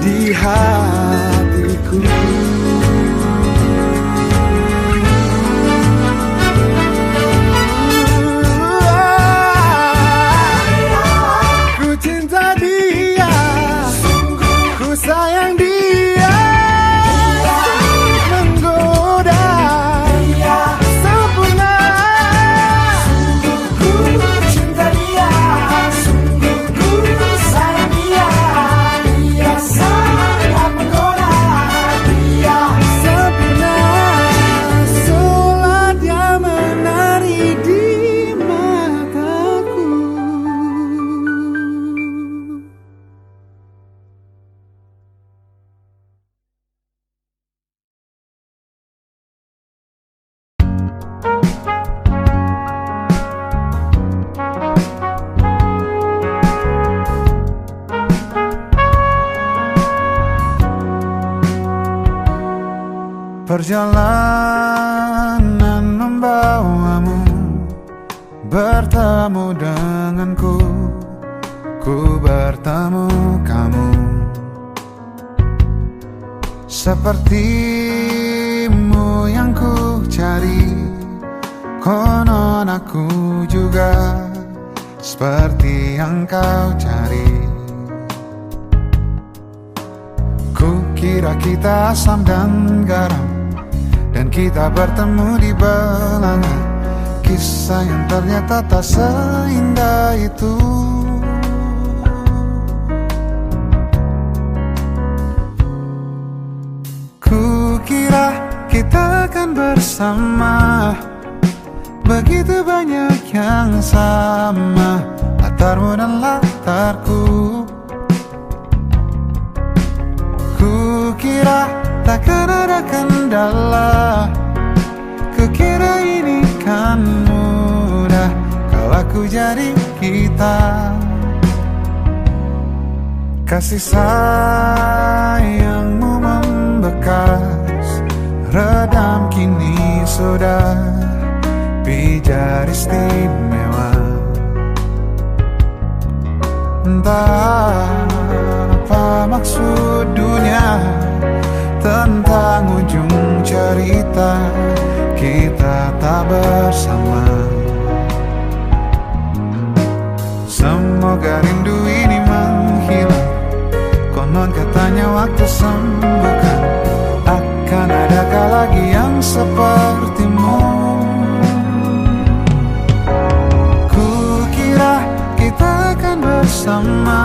di hatiku. Ku cinta dia, ku sayang dia, menggoda, sempurna. Sungguh ku cinta dia, sungguh ku sayang dia, dia sangat menggoda, dia sempurna. Seolah dia menari di mataku. Perjalanan membawamu bertemu denganku, ku bertemu kamu. Sepertimu yang ku cari, konon aku juga seperti yang kau cari. Kukira kita asam dan garam, dan kita bertemu di belanga. Kisah yang ternyata tak seindah itu. Kukira kita akan bersama, begitu banyak yang sama, latarmu dan latarku. Kukira takkan ada kendala, kukira ini kan mudah kalau aku jadi kita. Kasih sayangmu membekas, redam kini sudah pijar istimewa. Entah apa maksud dunia tentang ujung cerita kita tak bersama. Semoga rindu ini menghilang, konon katanya waktu sembuhkan. Akan adakah lagi yang sepertimu? Kukira kita akan bersama,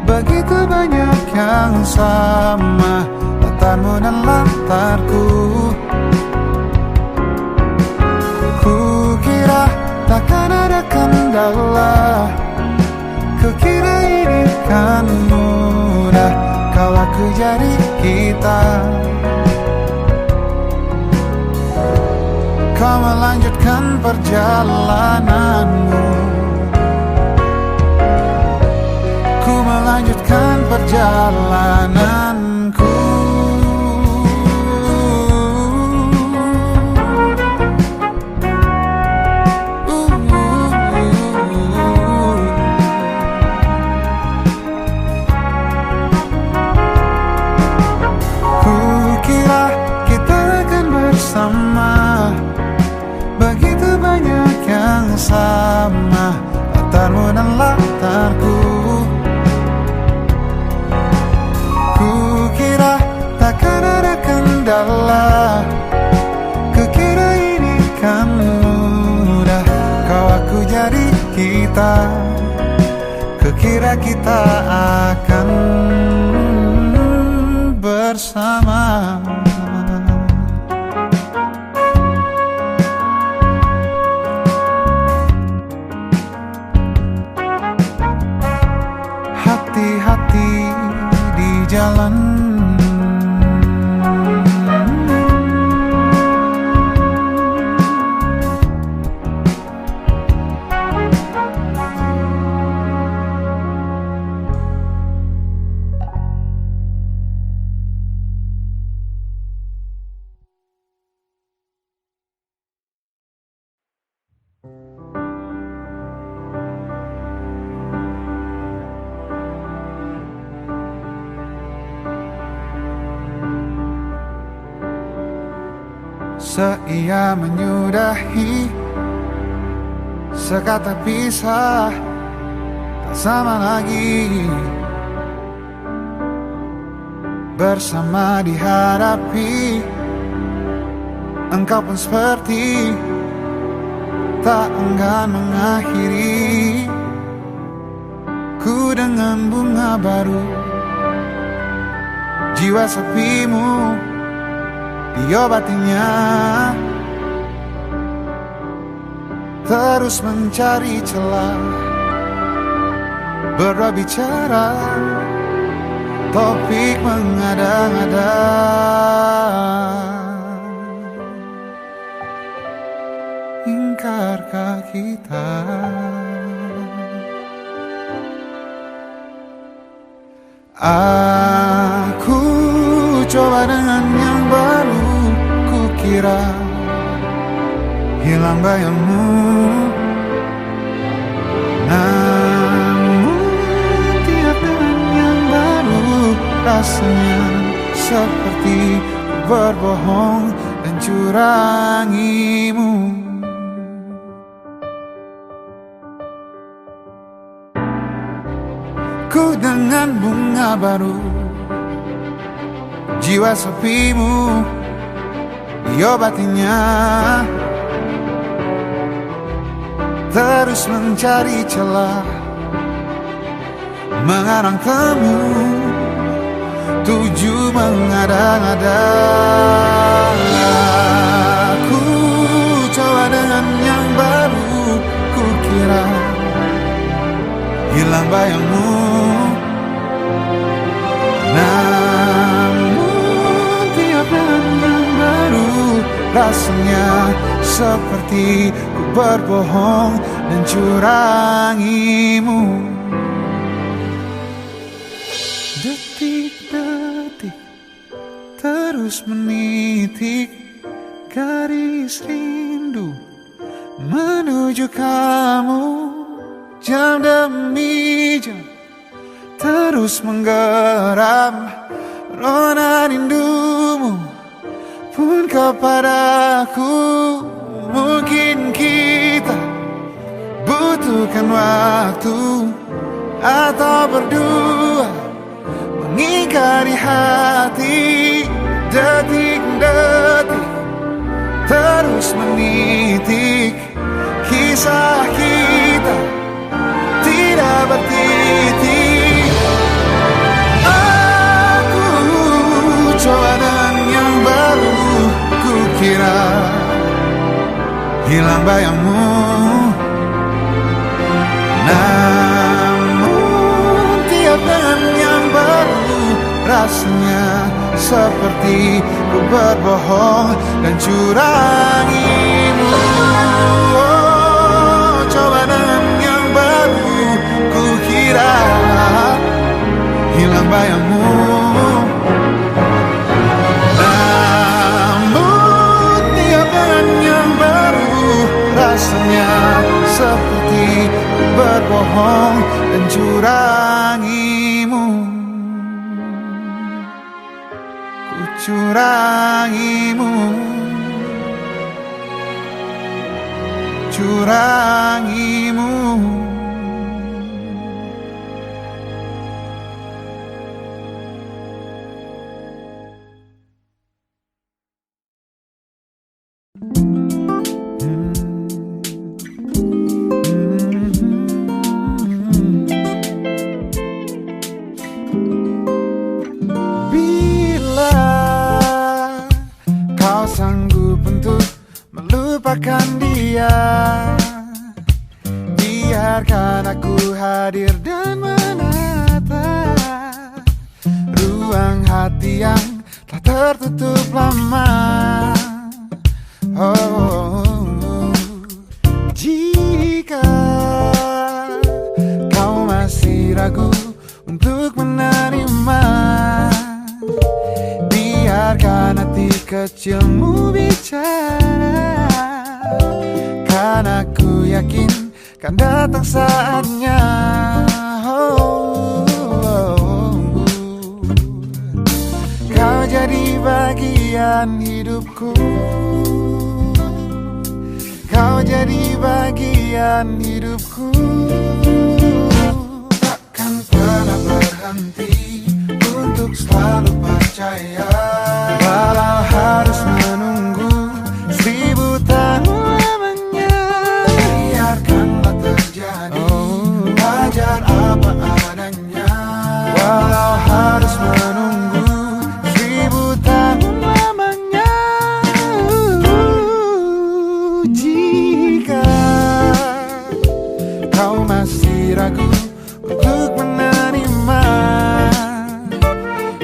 begitu banyak yang sama, latarmu dan latarku. Kukira takkan ada kendala, kukira ini kan mudah kalau aku jadi kita. Kau melanjutkan perjalananmu, ku melanjutkan perjalananku. Kukira kita akan bersama, begitu banyak yang sama, latarmu dan latarku. Kukira takkan ada kendala, kukira ini kan mudah kau aku jadi kita. Kukira kita akan bersama. Hati-hati di jalan, seia menyudahi sekata pisah, tak sama lagi bersama dihadapi. Engkau pun seperti tak enggan mengakhiri ku dengan bunga baru. Jiwa sepimu diobatinya, terus mencari celah berbicara, topik mengada-ngada. Ingkarkah kita? Aku coba dengan yang baru, kukira hilang bayangmu. Namun tiap dengan yang baru, rasanya seperti berbohong dan curangimu. Ku dengan bunga baru, jiwa sepimu diobatinya. Terus mencari celah, mengarang temu, tuju mengada-ngada. Ku coba dengan yang baru, ku kira hilang bayangmu. Namun tiap dengan yang baru, rasanya seperti ku berbohong dan curangimu. Detik-detik terus menitik garis rindu menuju kamu. Jam demi jam terus menggeram rona rindumu pun kepadaku. Mungkin kita butuhkan waktu atau berdua mengingkari hati. Detik-detik terus menitik kisah kita tidak bertitik. Aku coba dengan yang baru, ku kira hilang bayangmu. Namun tiap dengan yang baru, rasanya seperti ku berbohong dan curangimu. Oh, coba dengan yang baru, ku kira hilang bayangmu. Namun tiap dengan yang baru, rasanya seperti ku berbohong dan curangimu. Curangimu, curangimu. Lupakan dia, biarkan aku hadir dan menatap ruang hati yang telah tertutup lama. Oh, jika kau masih ragu untuk menerima, biarkan hati kecilmu bicara. Karena aku yakin kan datang saatnya. Kau jadi bagian hidupku, kau jadi bagian hidupku. Takkan pernah berhenti untuk selalu percaya, walau harus menunggu 1000 tahun. Wajar apa adanya, walau harus menunggu 1000 tahun lamanya. Jika kau masih ragu untuk menerima,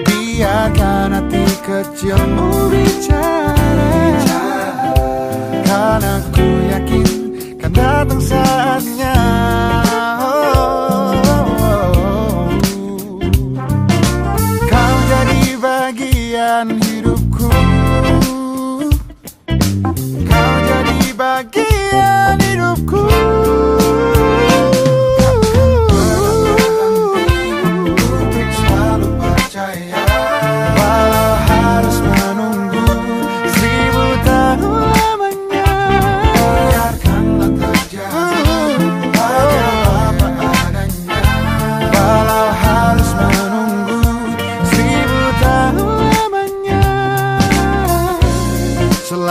biarkan hati kecilmu bicara.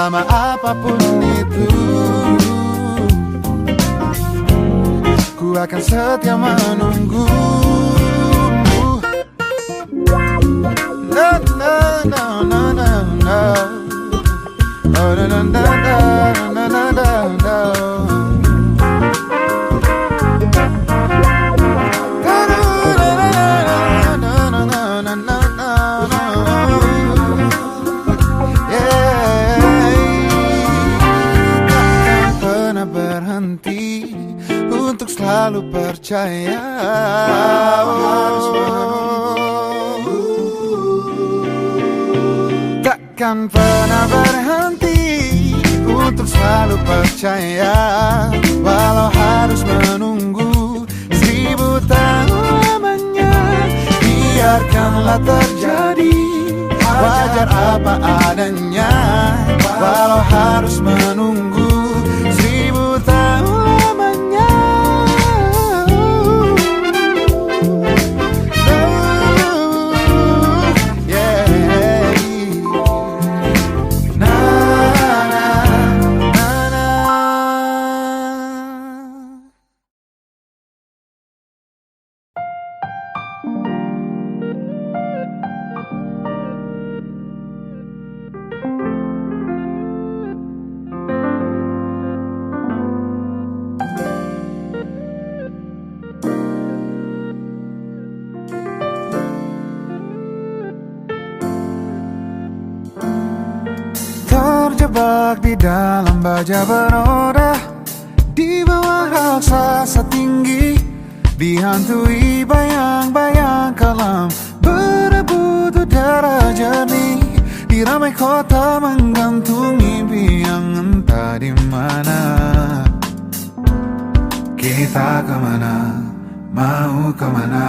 selama apapun itu. Ku akan setia menunggu. No, no, no, no, no, no. Oh, no, no, no, no, no, no, no. Untuk selalu percaya, takkan pernah berhenti. Untuk selalu percaya, walau harus menunggu 1000 tahun lamanya. Biarkanlah terjadi, wajar apa adanya. Walau harus menunggu 1000 tahun lamanya. Terjebak di dalam baja beroda, di bawah raksasa tinggi, dihantui bayang-bayang kelam, berebut udara jernih. Di ramai kota menggantung mimpi yang entah di mana. Kita kemana, mau kemana,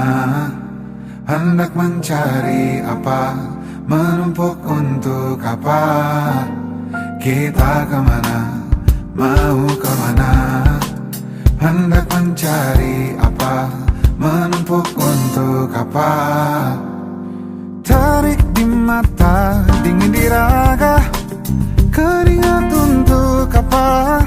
hendak mencari apa, menumpuk untuk apa. Kita kemana, mau kemana, hendak mencari apa, menumpuk untuk apa. Tarik di mata, dingin di raga, keringat untuk apa.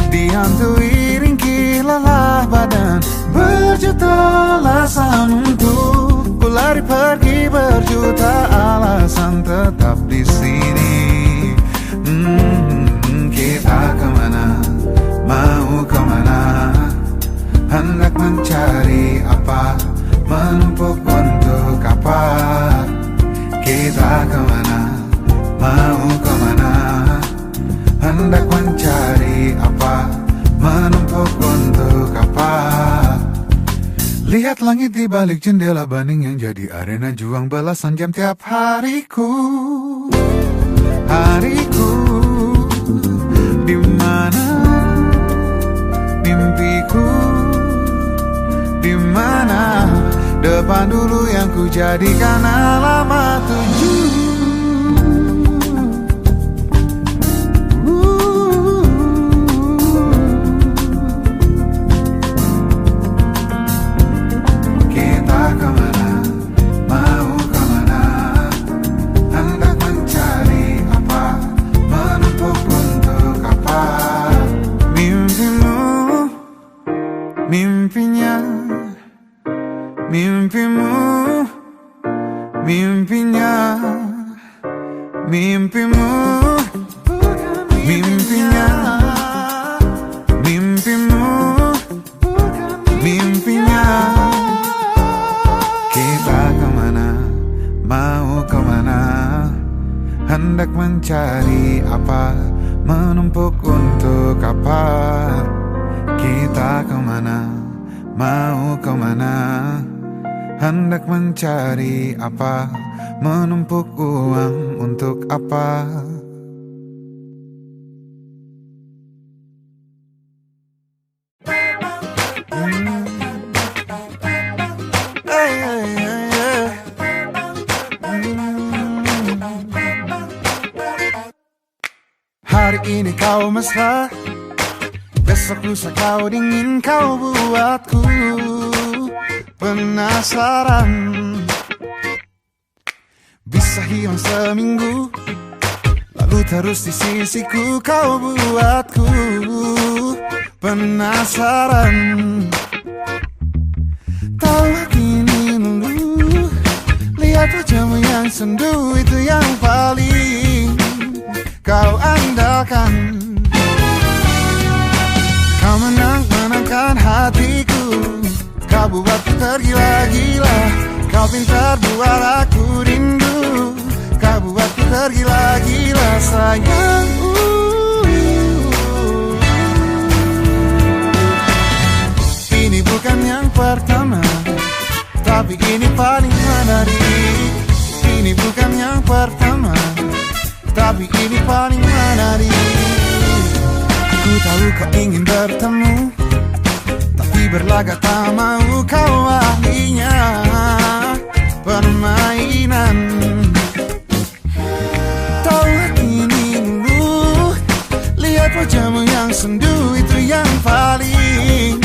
Dihantui ringkih lelah badan, berjuta alasan untuk ku lari pergi, berjuta alasan tetap di sini. Kita kemana, mau kemana, hendak mencari apa, menumpuk untuk apa. Kita kemana, mau kemana, hendak mencari apa, menumpuk untuk apa. Lihat langit di balik jendela bening yang jadi arena juang belasan jam tiap hariku. Hariku, di mana mimpiku, di mana depan dulu yang ku jadikan alamat tuju. Kita kemana, mau kemana, hendak mencari apa, menumpuk untuk apa. Mimpimu, mimpinya, mimpimu, mimpinya, mimpimu, mimpinya, mimpimu, mimpinya. Kita kemana, mau kemana, hendak mencari apa, menumpuk untuk apa. Kita kemana, mau kemana, hendak mencari apa, menumpuk uang untuk apa. Hari ini kau mesra, besok lusa kau dingin, kau buatku penasaran. Bisa hilang seminggu, lalu terus di sisiku, kau buatku penasaran. Tahu kini dulu, lihat wajahmu yang sendu, itu yang paling kau andalkan. Kau menangkan hatiku, kau buatku tergila-gila. Kau pintar buat aku rindu, kau buatku tergila-gila sayang. Ini bukan yang pertama, tapi ini paling menarik. Ini bukan yang pertama, tapi ini paling menarik. Ku tahu kau ingin bertemu, tapi berlagak tak mau, kau ahlinya permainan. Tahu ini dulu, lihat wajahmu yang sendu, itu yang paling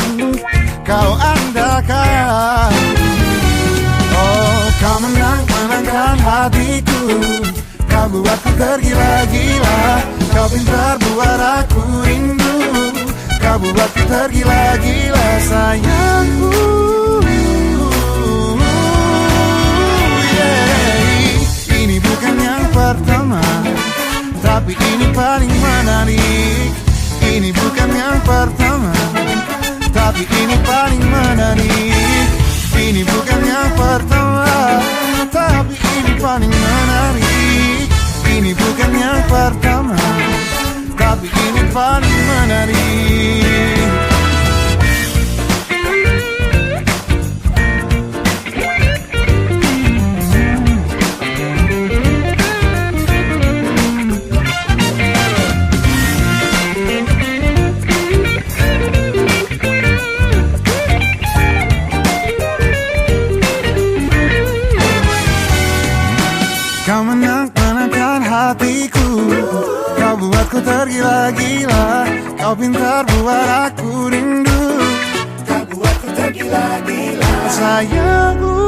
kau andalkan. Oh, kau menangkan hatiku, kau buatku tergila-gila. Kau pintar buat aku rindu, kau buatku tergila-gila sayangku. Ini bukan yang pertama, tapi ini paling menarik. Ini bukan yang pertama, tapi ini paling menarik. Ini bukan yang pertama, tapi ini paling menarik. Ini bukan yang pertama, tapi ini paling menarik. Kau menangkan hatiku, kau buatku tergila-gila. Kau pintar buat aku rindu, kau buatku tergila-gila sayangku.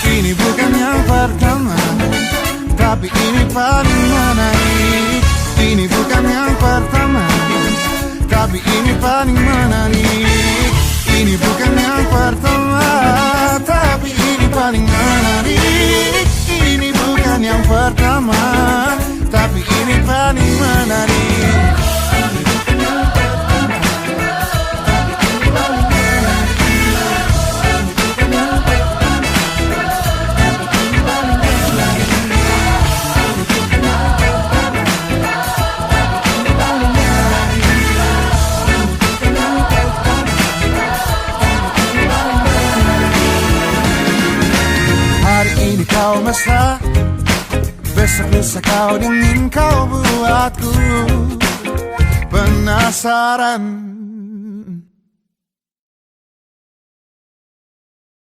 Ini bukan yang pertama, tapi ini paling menarik. Ini bukan yang pertama, tapi ini paling menarik. Ini bukan yang pertama, tapi ini paling menarik. Ini bukan yang pertama, tapi ini paling menarik. Kau mesra, besok lusa kau dingin, kau buatku penasaran.